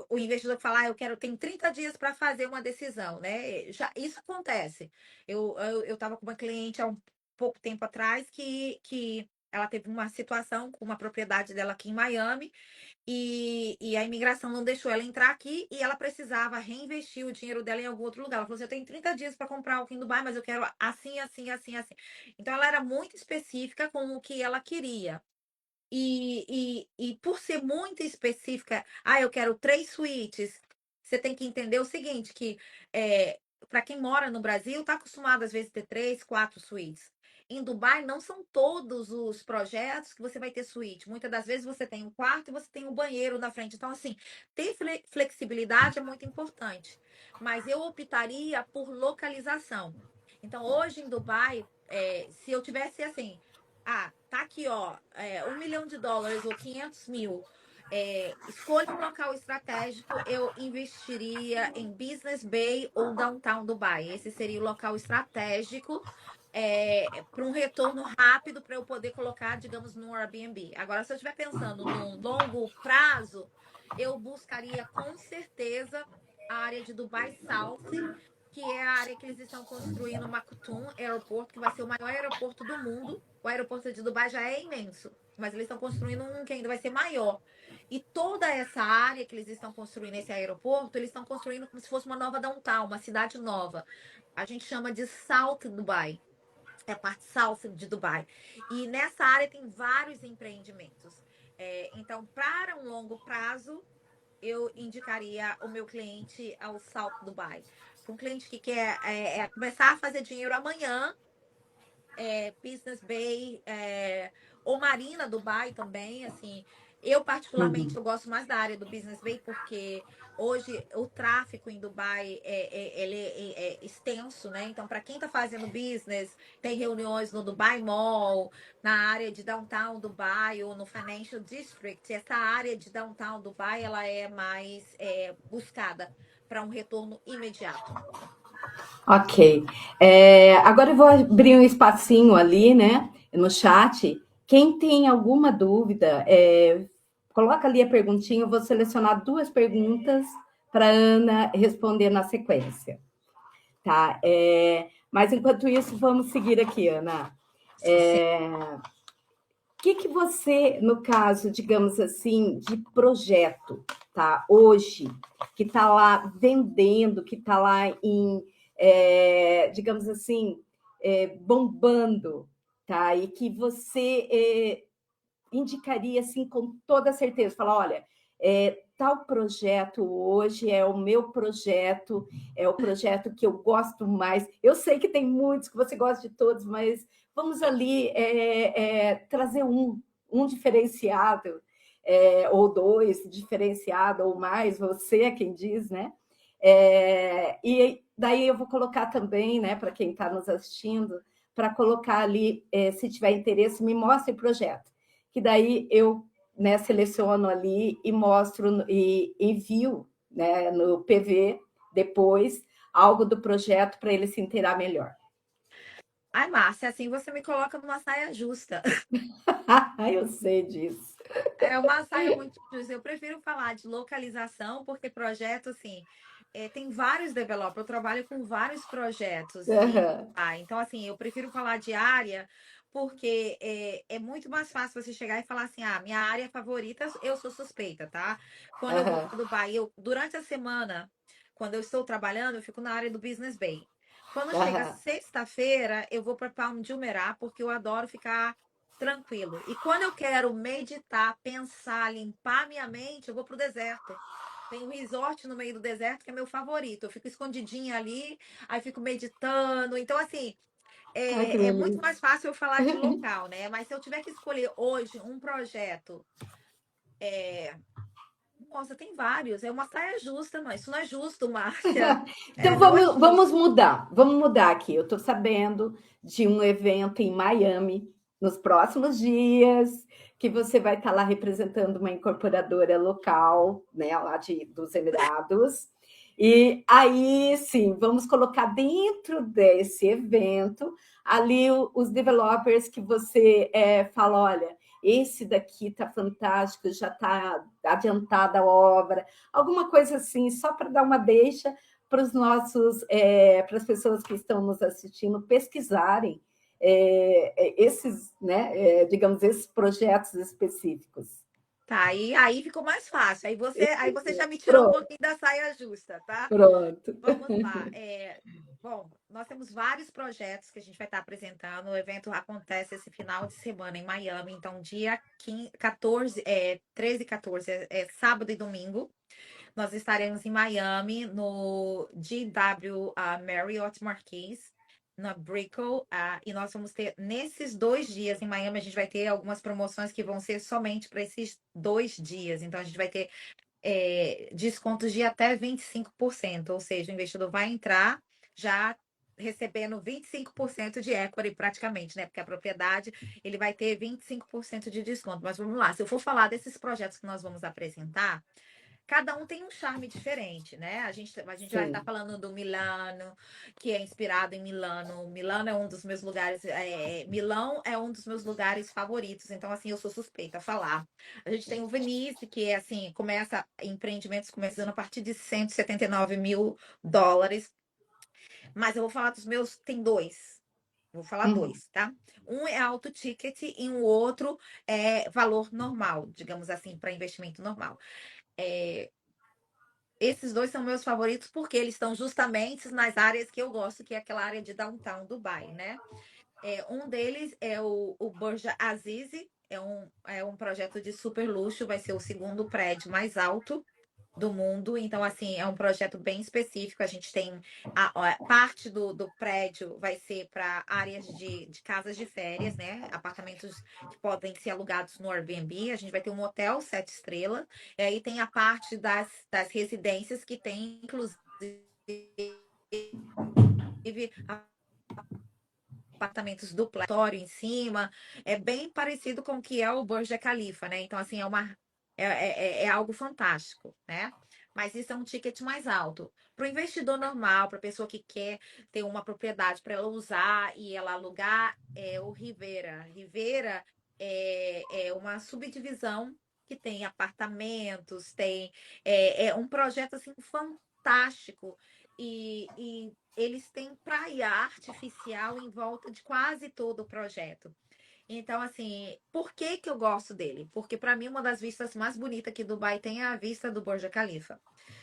o investidor que fala, eu quero, tem 30 dias para fazer uma decisão, né? Já, isso acontece. Eu tava com uma cliente há um pouco tempo atrás que ela teve uma situação com uma propriedade dela aqui em Miami e a imigração não deixou ela entrar aqui e ela precisava reinvestir o dinheiro dela em algum outro lugar. Ela falou assim: eu tenho 30 dias para comprar algo em Dubai, mas eu quero assim, assim, assim, assim. Então ela era muito específica com o que ela queria. E por ser muito específica, eu quero 3 suítes. Você tem que entender o seguinte, que para quem mora no Brasil, está acostumado às vezes a ter 3, 4 suítes. Em Dubai, não são todos os projetos que você vai ter suíte. Muitas das vezes você tem um quarto e você tem um banheiro na frente. Então, assim, ter flexibilidade é muito importante. Mas eu optaria por localização. Então, hoje em Dubai, se eu tivesse assim, tá aqui, ó, US$ 1 milhão ou 500 mil. Escolha um local estratégico, eu investiria em Business Bay ou Downtown Dubai. Esse seria o local estratégico para um retorno rápido para eu poder colocar, digamos, no Airbnb. Agora, se eu estiver pensando num longo prazo, eu buscaria com certeza a área de Dubai South, que é a área que eles estão construindo o Maktoum Airport, que vai ser o maior aeroporto do mundo. O aeroporto de Dubai já é imenso, mas eles estão construindo um que ainda vai ser maior. E toda essa área que eles estão construindo, esse aeroporto, eles estão construindo como se fosse uma nova downtown, uma cidade nova. A gente chama de South Dubai. É a parte South de Dubai. E nessa área tem vários empreendimentos. Então, para um longo prazo, eu indicaria o meu cliente ao South Dubai. Para um cliente que quer começar a fazer dinheiro amanhã, Business Bay, ou Marina Dubai também, assim. Eu, particularmente, Uhum. eu gosto mais da área do Business Bay, porque hoje o tráfego em Dubai ele é extenso, né? Então, para quem está fazendo business, tem reuniões no Dubai Mall, na área de Downtown Dubai ou no Financial District. Essa área de Downtown Dubai, ela é mais buscada para um retorno imediato. Ok. Agora eu vou abrir um espacinho ali, né, no chat. Quem tem alguma dúvida, coloca ali a perguntinha. Eu vou selecionar 2 perguntas para Ana responder na sequência, tá? Mas enquanto isso, vamos seguir aqui, Ana. Sim. O que você, no caso, digamos assim, de projeto, tá? Hoje, que está lá vendendo, que está lá em, digamos assim, bombando, tá? E que você indicaria assim com toda certeza, falar, olha, tal projeto hoje é o meu projeto, é o projeto que eu gosto mais. Eu sei que tem muitos que você gosta de todos, mas vamos ali trazer um diferenciado, ou dois, diferenciado ou mais, você é quem diz, né? E daí eu vou colocar também, né, para quem está nos assistindo, para colocar ali, se tiver interesse, me mostre o projeto. Que daí eu, né, seleciono ali e mostro e envio, né, no PV depois algo do projeto para ele se inteirar melhor. Ai, Márcia, assim você me coloca numa saia justa. Eu sei disso. É uma saia muito justa. Eu prefiro falar de localização, porque projeto, assim, tem vários developers. Eu trabalho com vários projetos em Uhum, então, assim, eu prefiro falar de área, porque é muito mais fácil você chegar e falar assim: ah, minha área favorita, eu sou suspeita, tá? Quando eu vou uhum, para Dubai, durante a semana, quando eu estou trabalhando, eu fico na área do Business Bay. Quando chega uhum. sexta-feira, eu vou para Palm de Jumeirah, porque eu adoro ficar tranquilo. E quando eu quero meditar, pensar, limpar minha mente, eu vou pro deserto. Tem um resort no meio do deserto que é meu favorito. Eu fico escondidinha ali, aí fico meditando. Então, assim, Ai, que é muito delícia. mais fácil eu falar de local, né? Mas se eu tiver que escolher hoje um projeto, nossa, tem vários. É uma saia justa, mas isso não é justo, Márcia. Então Não é vamos justo. mudar. Vamos mudar aqui. Eu estou sabendo de um evento em Miami nos próximos dias, que você vai estar lá representando uma incorporadora local, né, lá dos Emirados. E aí, sim, vamos colocar dentro desse evento ali os developers que você fala, olha, esse daqui está fantástico, já está adiantada a obra, alguma coisa assim, só para dar uma deixa para os nossos, para as pessoas que estão nos assistindo pesquisarem esses, né, digamos, esses projetos específicos. Tá, aí ficou mais fácil. Aí você já me tirou um Pronto, pouquinho da saia justa, tá? pronto. Vamos lá. Bom, nós temos vários projetos que a gente vai estar apresentando. O evento acontece esse final de semana em Miami. Então, dia 15, 14, 13 e 14, sábado e domingo. Nós estaremos em Miami, no GW Marriott Marquis, na Brickell. E nós vamos ter, nesses 2 dias em Miami, a gente vai ter algumas promoções que vão ser somente para esses 2 dias. Então, a gente vai ter descontos de até 25%, ou seja, o investidor vai entrar já recebendo 25% de equity praticamente, né? Porque a propriedade ele vai ter 25% de desconto. Mas vamos lá, se eu for falar desses projetos que nós vamos apresentar, cada um tem um charme diferente, né? A gente vai estar Sim. falando do Milano, que é inspirado em Milano. Milano é um dos meus lugares, Milão é um dos meus lugares favoritos, então assim, eu sou suspeita a falar. A gente tem o Venice, que é assim, começa empreendimentos começando a partir de 179 mil dólares, mas eu vou falar dos meus, tem dois. Vou falar Uhum. dois, tá? Um é alto ticket e o outro é valor normal, digamos assim, para investimento normal. É, Esses dois são meus favoritos porque eles estão justamente nas áreas que eu gosto, que é aquela área de downtown Dubai, né? Um deles é o Burj Aziz, é um projeto de super luxo, vai ser o segundo prédio mais alto do mundo. Então, assim, é um projeto bem específico. A gente tem parte do prédio vai ser para áreas de casas de férias, né? Apartamentos que podem ser alugados no Airbnb. A gente vai ter um hotel 7 estrelas. E aí tem a parte das residências que tem, inclusive, apartamentos duplatório em cima. É bem parecido com o que é o Burj Khalifa, né? Então, assim, é algo fantástico, né? Mas isso é um ticket mais alto. Para o investidor normal, para a pessoa que quer ter uma propriedade para ela usar e ela alugar, é o Rivera. Rivera é uma subdivisão que tem apartamentos, é um projeto assim fantástico e eles têm praia artificial em volta de quase todo o projeto. Então, assim, por que que eu gosto dele? Porque para mim uma das vistas mais bonitas que Dubai tem é a vista do Burj Khalifa.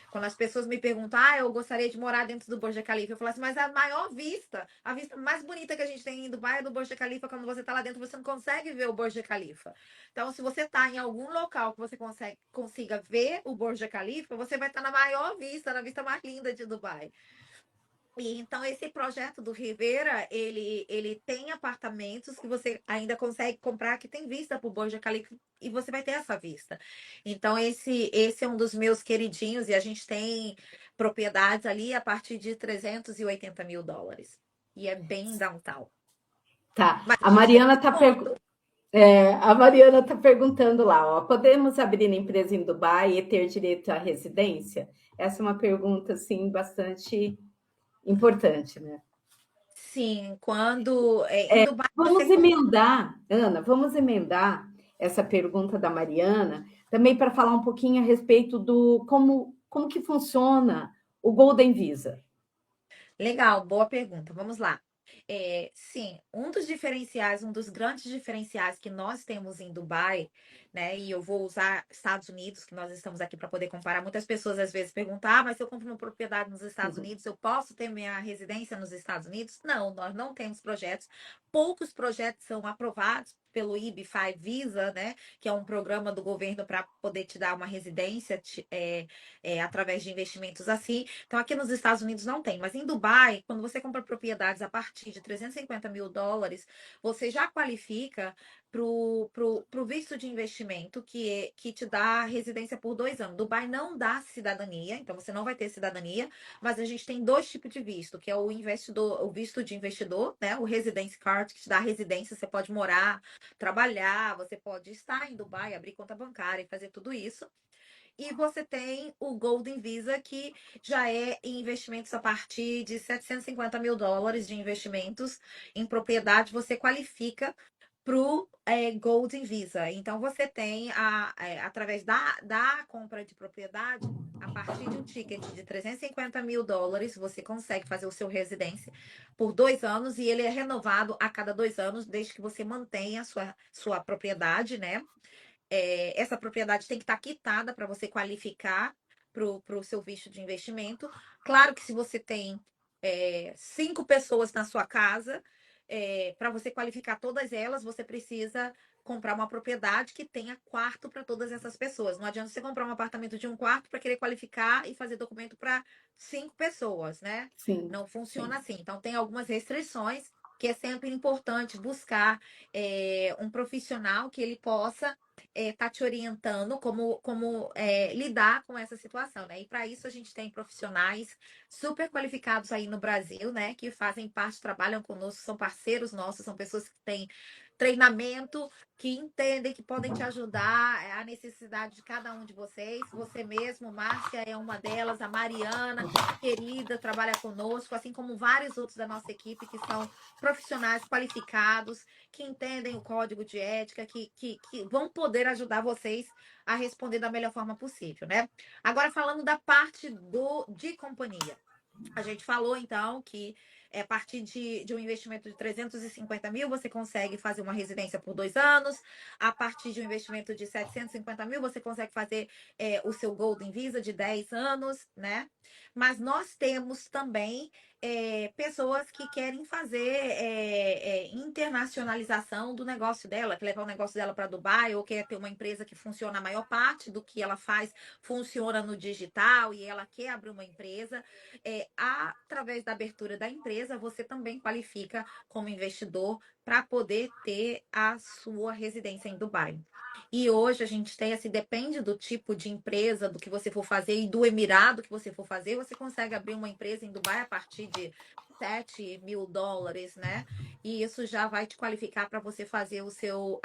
Quando as pessoas me perguntam, eu gostaria de morar dentro do Burj Khalifa, eu falo assim, mas a maior vista, a vista mais bonita que a gente tem em Dubai é do Burj Khalifa. Quando você está lá dentro, você não consegue ver o Burj Khalifa. Então, se você está em algum local que você consiga ver o Burj Khalifa, você vai estar na maior vista, na vista mais linda de Dubai. E então esse projeto do Rivera, ele tem apartamentos que você ainda consegue comprar que tem vista para o Burj Khalifa e você vai ter essa vista. Então esse é um dos meus queridinhos e a gente tem propriedades ali a partir de US$ 380 mil. E é bem downtown. Tá. Mas a gente tem desconto. A Mariana tá perguntando lá, ó, podemos abrir empresa em Dubai e ter direito à residência? Essa é uma pergunta, assim, bastante importante, né? Sim, quando em Dubai Vamos você emendar, Ana, vamos emendar essa pergunta da Mariana também para falar um pouquinho a respeito do como que funciona o Golden Visa. Legal, boa pergunta. Vamos lá. Sim, um dos diferenciais, um dos grandes diferenciais que nós temos em Dubai, né? E eu vou usar Estados Unidos, que nós estamos aqui para poder comparar. Muitas pessoas às vezes perguntam: ah, mas se eu compro uma propriedade nos Estados Uhum. Unidos, eu posso ter minha residência nos Estados Unidos? Não, nós não temos projetos. Poucos projetos são aprovados pelo IB5 Visa, né? Que é um programa do governo para poder te dar uma residência através de investimentos assim. Então, aqui nos Estados Unidos não tem, mas em Dubai, quando você compra propriedades a partir de US$ 350 mil, você já qualifica para o visto de investimento, que te dá residência por 2 anos. Dubai não dá cidadania, então você não vai ter cidadania, mas a gente tem dois tipos de visto, que é o investidor, o visto de investidor, né? O Residence Card, que te dá residência, você pode morar, trabalhar, você pode estar em Dubai, abrir conta bancária e fazer tudo isso. E você tem o Golden Visa, que já é em investimentos a partir de US$ 750 mil de investimentos em propriedade, você qualifica para o Golden Visa. Então, você tem, através da compra de propriedade, a partir de um ticket de US$ 350 mil, você consegue fazer o seu residência por 2 anos e ele é renovado a cada 2 anos, desde que você mantenha a sua propriedade, né? Essa propriedade tem que estar quitada para você qualificar para o seu visto de investimento. Claro que se você tem 5 pessoas na sua casa, para você qualificar todas elas, você precisa comprar uma propriedade que tenha quarto para todas essas pessoas. Não adianta você comprar um apartamento de um quarto para querer qualificar e fazer documento para 5 pessoas, né? Sim, Não sim. funciona assim. Então, tem algumas restrições que é sempre importante buscar um profissional que ele possa tá te orientando como lidar com essa situação, né? E para isso a gente tem profissionais super qualificados aí no Brasil, né? Que fazem parte, trabalham conosco, são parceiros nossos, são pessoas que têm treinamento, que entendem que podem te ajudar a necessidade de cada um de vocês. Você mesmo, Márcia é uma delas, a Mariana, querida, trabalha conosco, assim como vários outros da nossa equipe que são profissionais qualificados, que entendem o código de ética, que vão poder ajudar vocês a responder da melhor forma possível, né? Agora, falando da parte de companhia. A gente falou, então, que a partir de um investimento de 350 mil, você consegue fazer uma residência por 2 anos. A partir de um investimento de 750 mil, você consegue fazer o seu Golden Visa de 10 anos, né? Mas nós temos também pessoas que querem fazer internacionalização do negócio dela, que levar o negócio dela para Dubai, ou quer ter uma empresa que funciona, a maior parte do que ela faz funciona no digital e ela quer abrir uma empresa. Através da abertura da empresa, você também qualifica como investidor para poder ter a sua residência em Dubai. E hoje a gente tem, assim, depende do tipo de empresa, do que você for fazer e do emirado que você for fazer, você consegue abrir uma empresa em Dubai a partir de US$ 7 mil, né? E isso já vai te qualificar para você fazer o seu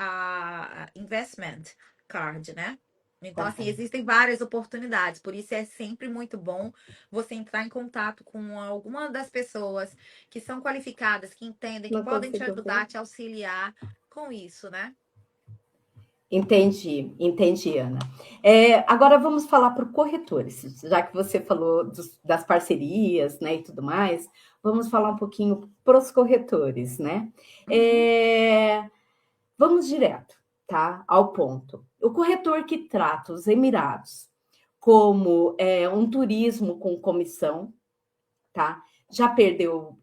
investment card, né? Então, assim, Ok. existem várias oportunidades, por isso é sempre muito bom você entrar em contato com alguma das pessoas que são qualificadas, que entendem, que Não podem te consigo ver. ajudar, te auxiliar com isso, né? Entendi, entendi, Ana. Agora vamos falar para corretores, já que você falou das parcerias, né, e tudo mais, vamos falar um pouquinho para os corretores, né? Uhum. Vamos direto, tá? Ao ponto. O corretor que trata os Emirados como um turismo com comissão, tá? Já perdeu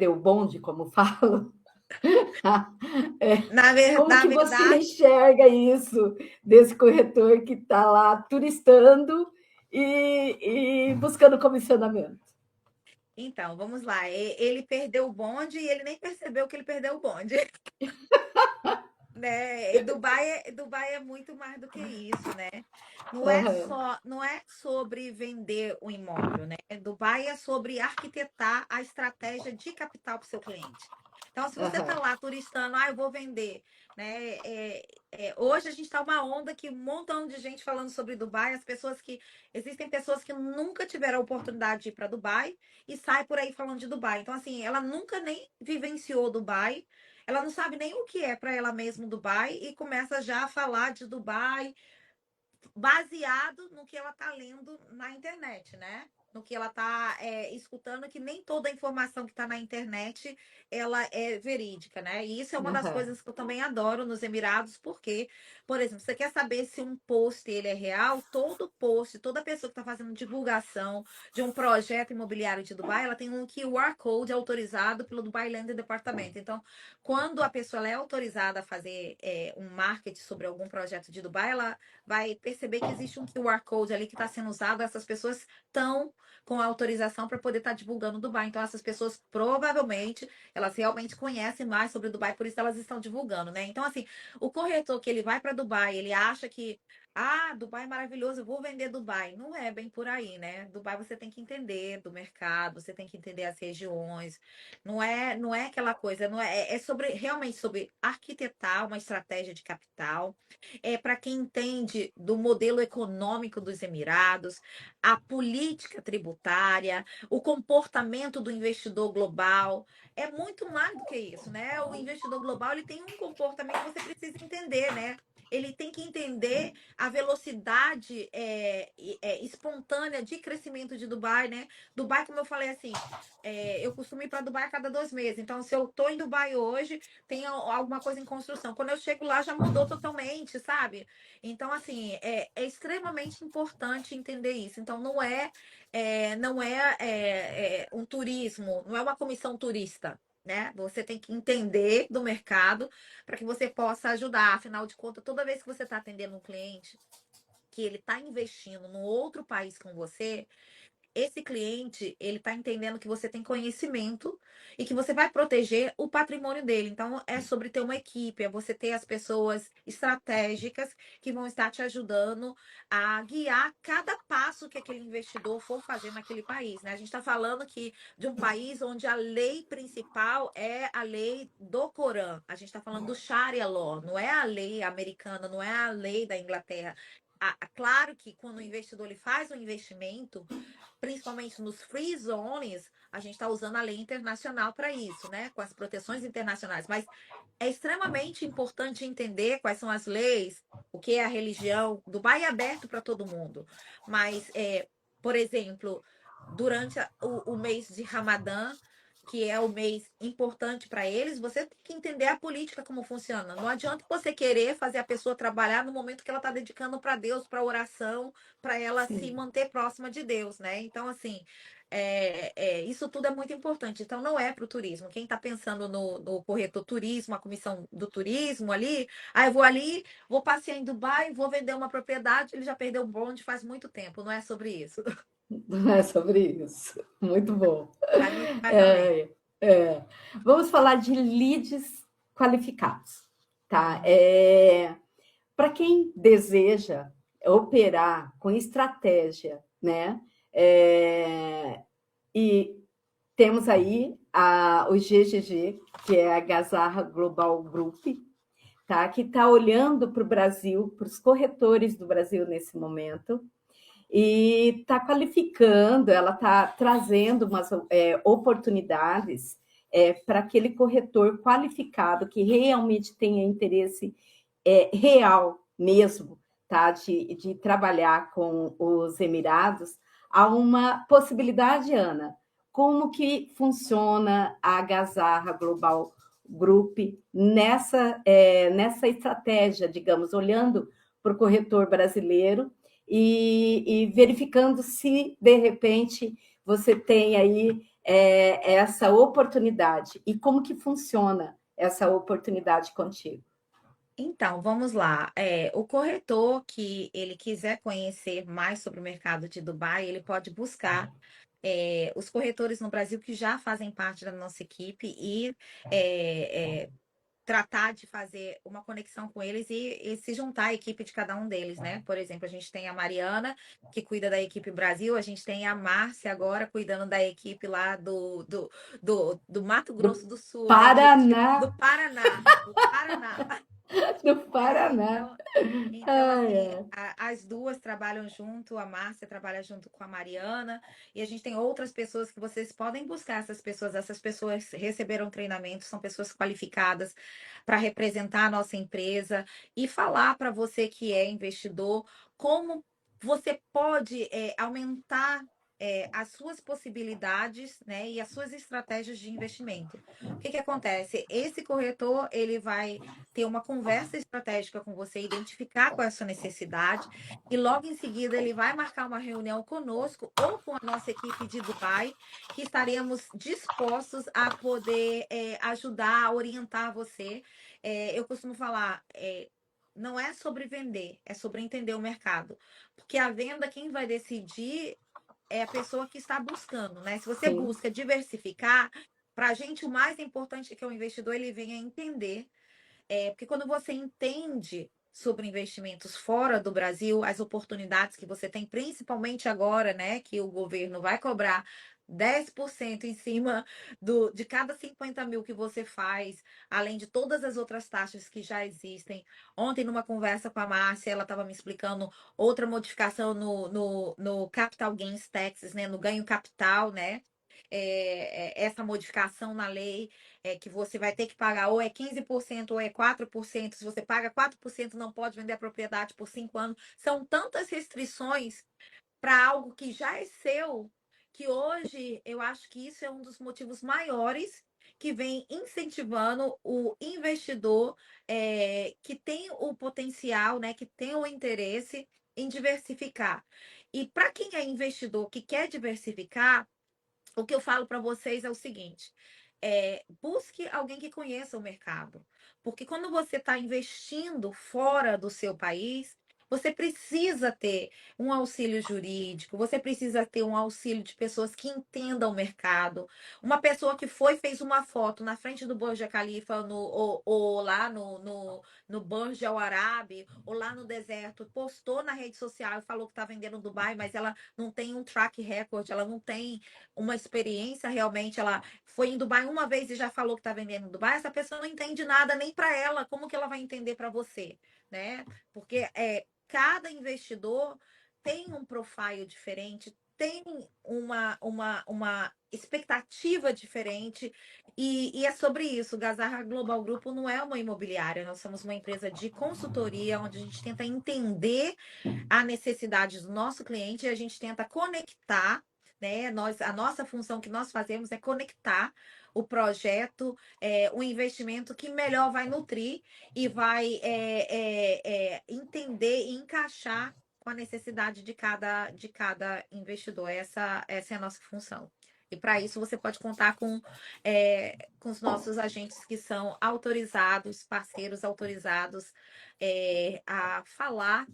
o bonde, como falo? Como Na que você verdade, enxerga isso desse corretor que está lá turistando e buscando comissionamento? Então, vamos lá. Ele perdeu o bonde e ele nem percebeu que ele perdeu o bonde. Né? Dubai é muito mais do que isso, né? Aham, Não é sobre vender o imóvel, né? Dubai é sobre arquitetar a estratégia de capital para o seu cliente. Então, se você está aham, lá turistando, eu vou vender, né? Hoje a gente está uma onda que um montão de gente falando sobre Dubai, existem pessoas que nunca tiveram a oportunidade de ir para Dubai e sai por aí falando de Dubai. Então, assim, ela nunca nem vivenciou Dubai, ela não sabe nem o que é para ela mesma Dubai e começa já a falar de Dubai baseado no que ela está lendo na internet, né? No que ela está escutando, que nem toda a informação que está na internet ela é verídica, né? E isso é uma das aham, coisas que eu também adoro nos Emirados, porque, por exemplo, você quer saber se um post ele é real? Todo post, toda pessoa que está fazendo divulgação de um projeto imobiliário de Dubai, ela tem um QR Code autorizado pelo Dubai Land Departamento. Então, quando a pessoa ela é autorizada a fazer um marketing sobre algum projeto de Dubai, ela vai perceber que existe um QR Code ali que está sendo usado, essas pessoas estão com a autorização para poder estar divulgando Dubai. Então, essas pessoas provavelmente, elas realmente conhecem mais sobre Dubai, por isso elas estão divulgando, né? Então, assim, o corretor que ele vai para Dubai, ele acha que, Dubai é maravilhoso, eu vou vender Dubai. Não é bem por aí, né? Dubai você tem que entender do mercado, você tem que entender as regiões. Não é aquela coisa, não é sobre realmente sobre arquitetar uma estratégia de capital, para quem entende do modelo econômico dos Emirados, a política tributária, o comportamento do investidor global. É muito mais do que isso, né? O investidor global ele tem um comportamento que você precisa entender, né? Ele tem que entender a velocidade espontânea de crescimento de Dubai, né? Dubai, como eu falei assim, eu costumo ir para Dubai a cada 2 meses. Então, se eu estou em Dubai hoje, tem alguma coisa em construção. Quando eu chego lá, já mudou totalmente, sabe? Então, assim, é extremamente importante entender isso. Então, não é um turismo, não é uma comissão turista, né? Você tem que entender do mercado para que você possa ajudar. Afinal de contas, toda vez que você está atendendo um cliente que ele está investindo num outro país com você, esse cliente, ele está entendendo que você tem conhecimento e que você vai proteger o patrimônio dele. Então, é sobre ter uma equipe, é você ter as pessoas estratégicas que vão estar te ajudando a guiar cada passo que aquele investidor for fazer naquele país, né? A gente está falando aqui de um país onde a lei principal é a lei do Corão. A gente está falando do Sharia Law, não é a lei americana, não é a lei da Inglaterra. Claro que quando o investidor ele faz um investimento, principalmente nos free zones, a gente está usando a lei internacional para isso, né? Com as proteções internacionais. Mas é extremamente importante entender quais são as leis, o que é a religião. Dubai é aberto para todo mundo. Mas, por exemplo, durante o mês de Ramadã, que é o mês importante para eles, você tem que entender a política como funciona. Não adianta você querer fazer a pessoa trabalhar no momento que ela está dedicando para Deus, para oração, para ela se sim. manter próxima de Deus, né? Então, assim, isso tudo é muito importante. Então, não é para o turismo. Quem está pensando no corretor turismo, a comissão do turismo ali, eu vou ali, vou passear em Dubai, vou vender uma propriedade, ele já perdeu o bonde faz muito tempo. Não é sobre isso. Não é sobre isso. Muito bom. Vai muito mais além. É, Vamos falar de leads qualificados, tá? Hum. Para quem deseja operar com estratégia, né? E temos aí o GGG, que é a Gazarra Global Group, tá? Que está olhando para o Brasil, para os corretores do Brasil nesse momento, e está qualificando, ela está trazendo umas oportunidades para aquele corretor qualificado que realmente tenha interesse real mesmo, tá? De trabalhar com os Emirados. Há uma possibilidade, Ana, como que funciona a Gazarra Global Group nessa estratégia, digamos, olhando para o corretor brasileiro e verificando se, de repente, você tem aí essa oportunidade e como que funciona essa oportunidade contigo. Então, vamos lá. O corretor que ele quiser conhecer mais sobre o mercado de Dubai, ele pode buscar os corretores no Brasil que já fazem parte da nossa equipe e é, é, tratar de fazer uma conexão com eles e se juntar à equipe de cada um deles, né? Por exemplo, a gente tem a Mariana, que cuida da equipe Brasil, a gente tem a Márcia agora cuidando da equipe lá do Mato Do Grosso do Sul, né, gente? Paraná, Do Paraná, do Paraná. do É, Paraná. então, Ai, assim, ai. as duas trabalham junto, a Márcia trabalha junto com a Mariana, e a gente tem outras pessoas que vocês podem buscar essas pessoas receberam treinamento, são pessoas qualificadas para representar a nossa empresa e falar para você que é investidor como você pode aumentar as suas possibilidades, né, e as suas estratégias de investimento. O que que acontece? Esse corretor, ele vai ter uma conversa estratégica com você, identificar qual é a sua necessidade, e logo em seguida ele vai marcar uma reunião conosco ou com a nossa equipe de Dubai, que estaremos dispostos a poder ajudar, a orientar você. Eu costumo falar, não é sobre vender, é sobre entender o mercado. Porque a venda, quem vai decidir é a pessoa que está buscando, né? Se você Sim, busca diversificar, para a gente o mais importante é que o investidor ele venha entender porque quando você entende sobre investimentos fora do Brasil, as oportunidades que você tem, principalmente agora, né, que o governo vai cobrar 10% em cima de cada 50 mil que você faz, além de todas as outras taxas que já existem. Ontem, numa conversa com a Márcia, ela estava me explicando outra modificação no Capital Gains Taxes, né, no ganho capital, né? Essa modificação na lei que você vai ter que pagar ou é 15% ou é 4%. Se você paga 4%, não pode vender a propriedade por 5 anos. São tantas restrições para algo que já é seu, que hoje eu acho que isso é um dos motivos maiores que vem incentivando o investidor que tem o potencial, né, que tem o interesse em diversificar. E para quem é investidor que quer diversificar, o que eu falo para vocês é o seguinte: busque alguém que conheça o mercado, porque quando você está investindo fora do seu país, você precisa ter um auxílio jurídico, você precisa ter um auxílio de pessoas que entendam o mercado. Uma pessoa que fez uma foto na frente do Burj Khalifa ou lá no Burj Al Arab, ou lá no deserto, postou na rede social e falou que está vendendo no Dubai, mas ela não tem um track record, ela não tem uma experiência realmente, ela foi em Dubai uma vez e já falou que está vendendo em Dubai, essa pessoa não entende nada nem para ela, como que ela vai entender para você, né? Porque cada investidor tem um profile diferente, tem uma expectativa diferente, e é sobre isso. O Gazarra Global Grupo não é uma imobiliária, nós somos uma empresa de consultoria, onde a gente tenta entender a necessidade do nosso cliente e a gente tenta conectar, né? A nossa função que nós fazemos é conectar o projeto, o investimento que melhor vai nutrir e vai entender e encaixar com a necessidade de cada investidor. Essa é a nossa função. E para isso você pode contar com os nossos agentes que são autorizados, parceiros autorizados a falar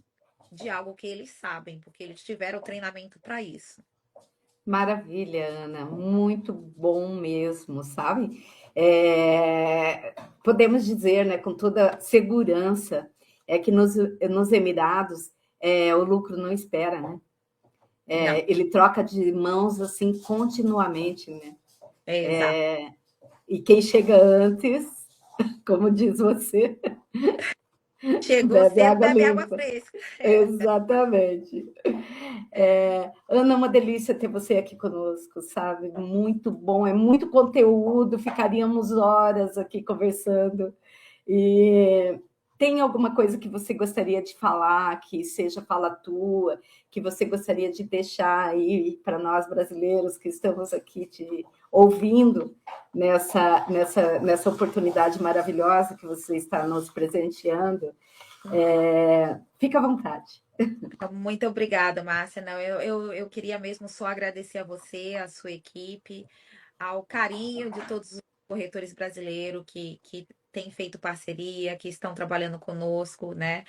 de algo que eles sabem, porque eles tiveram treinamento para isso. maravilha, Ana, muito bom mesmo, sabe? Podemos dizer, né, com toda segurança, que nos Emirados o lucro não espera, né? Não, Ele troca de mãos assim continuamente, né? exato. E quem chega antes, como diz você, Chegou bebe cedo, água bebe água limpa. fresca. Exatamente. Ana, é uma delícia ter você aqui conosco, sabe? Muito bom, é muito conteúdo, ficaríamos horas aqui conversando. E tem alguma coisa que você gostaria de falar, que seja fala tua, que você gostaria de deixar aí para nós brasileiros que estamos aqui te ouvindo nessa oportunidade maravilhosa que você está nos presenteando? Fica à vontade. Muito obrigada, Márcia. Não, eu queria mesmo só agradecer a você, a sua equipe, ao carinho de todos os corretores brasileiros que têm feito parceria, que estão trabalhando conosco, né?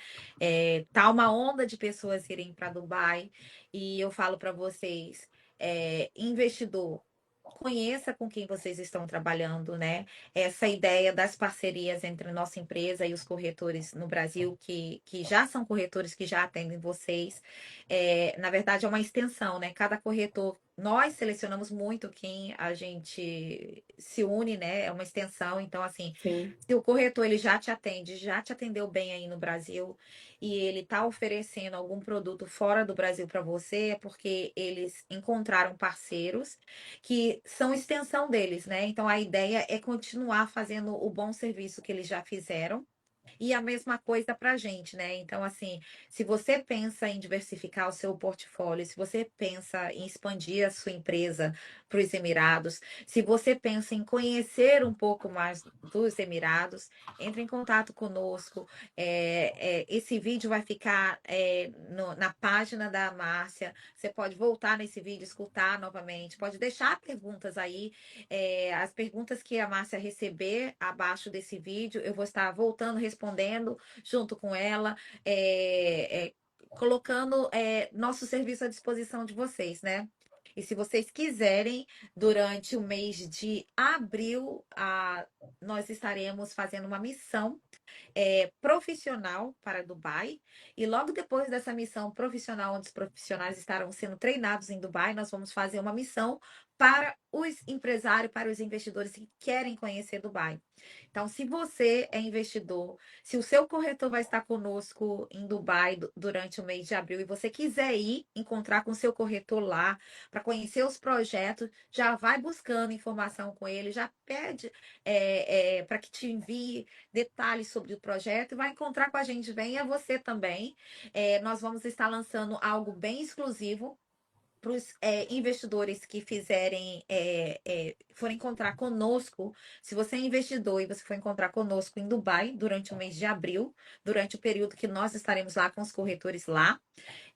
Tá uma onda de pessoas irem para Dubai e eu falo para vocês. investidor, conheça com quem vocês estão trabalhando, né? Essa ideia das parcerias entre nossa empresa e os corretores no Brasil, que já são corretores que já atendem vocês, na verdade é uma extensão, né? Cada corretor, nós selecionamos muito quem a gente se une, né? É uma extensão, então assim, Sim, se o corretor ele já te atende, já te atendeu bem aí no Brasil e ele está oferecendo algum produto fora do Brasil para você, é porque eles encontraram parceiros que são extensão deles, né? Então a ideia é continuar fazendo o bom serviço que eles já fizeram. E a mesma coisa para a gente, né? Então, assim, se você pensa em diversificar o seu portfólio, se você pensa em expandir a sua empresa para os Emirados, se você pensa em conhecer um pouco mais dos Emirados, entre em contato conosco. Esse vídeo vai ficar na página da Márcia. Você pode voltar nesse vídeo, escutar novamente, pode deixar perguntas aí. As perguntas que a Márcia receber abaixo desse vídeo, eu vou estar voltando, respondendo junto com ela, colocando nosso serviço à disposição de vocês, né? E se vocês quiserem, durante o mês de abril, nós estaremos fazendo uma missão profissional para Dubai. E logo depois dessa missão profissional, onde os profissionais estarão sendo treinados em Dubai, nós vamos fazer uma missão para os empresários, para os investidores que querem conhecer Dubai. Então, se você é investidor, se o seu corretor vai estar conosco em Dubai durante o mês de abril e você quiser ir encontrar com o seu corretor lá para conhecer os projetos, já vai buscando informação com ele, já pede para que te envie detalhes sobre o projeto e vai encontrar com a gente. Venha você também. Nós vamos estar lançando algo bem exclusivo para os investidores que forem encontrar conosco. Se você é investidor e você for encontrar conosco em Dubai durante o mês de abril, durante o período que nós estaremos lá com os corretores lá,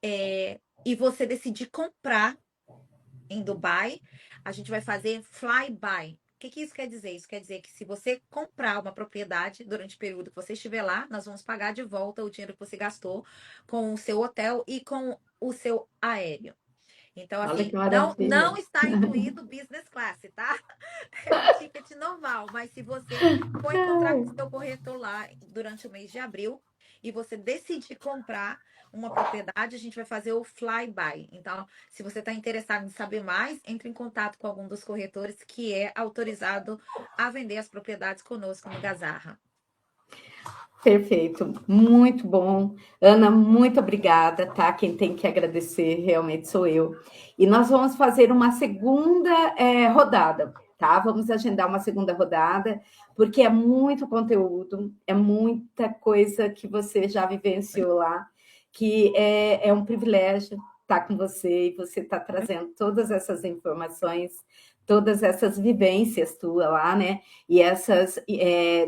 e você decidir comprar em Dubai, a gente vai fazer flyby. O que isso quer dizer? Isso quer dizer que se você comprar uma propriedade durante o período que você estiver lá, nós vamos pagar de volta o dinheiro que você gastou com o seu hotel e com o seu aéreo. Então, olha assim, que não maravilha. está incluído business class, tá? É um ticket normal, mas se você for encontrar com o seu corretor lá durante o mês de abril e você decidir comprar uma propriedade, a gente vai fazer o flyby. Então, se você está interessado em saber mais, entre em contato com algum dos corretores que é autorizado a vender as propriedades conosco no Gazarra. Perfeito, muito bom. Ana, muito obrigada, tá? Quem tem que agradecer realmente sou eu. E nós vamos fazer uma segunda rodada, tá? Vamos agendar uma segunda rodada, porque é muito conteúdo, é muita coisa que você já vivenciou lá, que é um privilégio estar com você e você está trazendo todas essas informações, todas essas vivências tuas lá, né? E essas,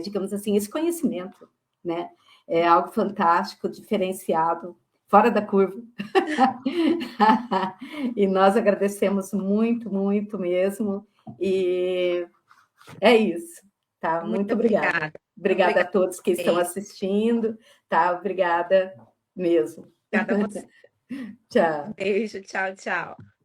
digamos assim, esse conhecimento, né? É algo fantástico, diferenciado, fora da curva. E nós agradecemos muito, muito mesmo. E é isso, tá? Muito Muito obrigada. obrigada. Obrigada a Obrigada todos que a estão vocês. assistindo, tá? Obrigada mesmo. Obrigada a você. Tchau. Beijo, tchau, tchau.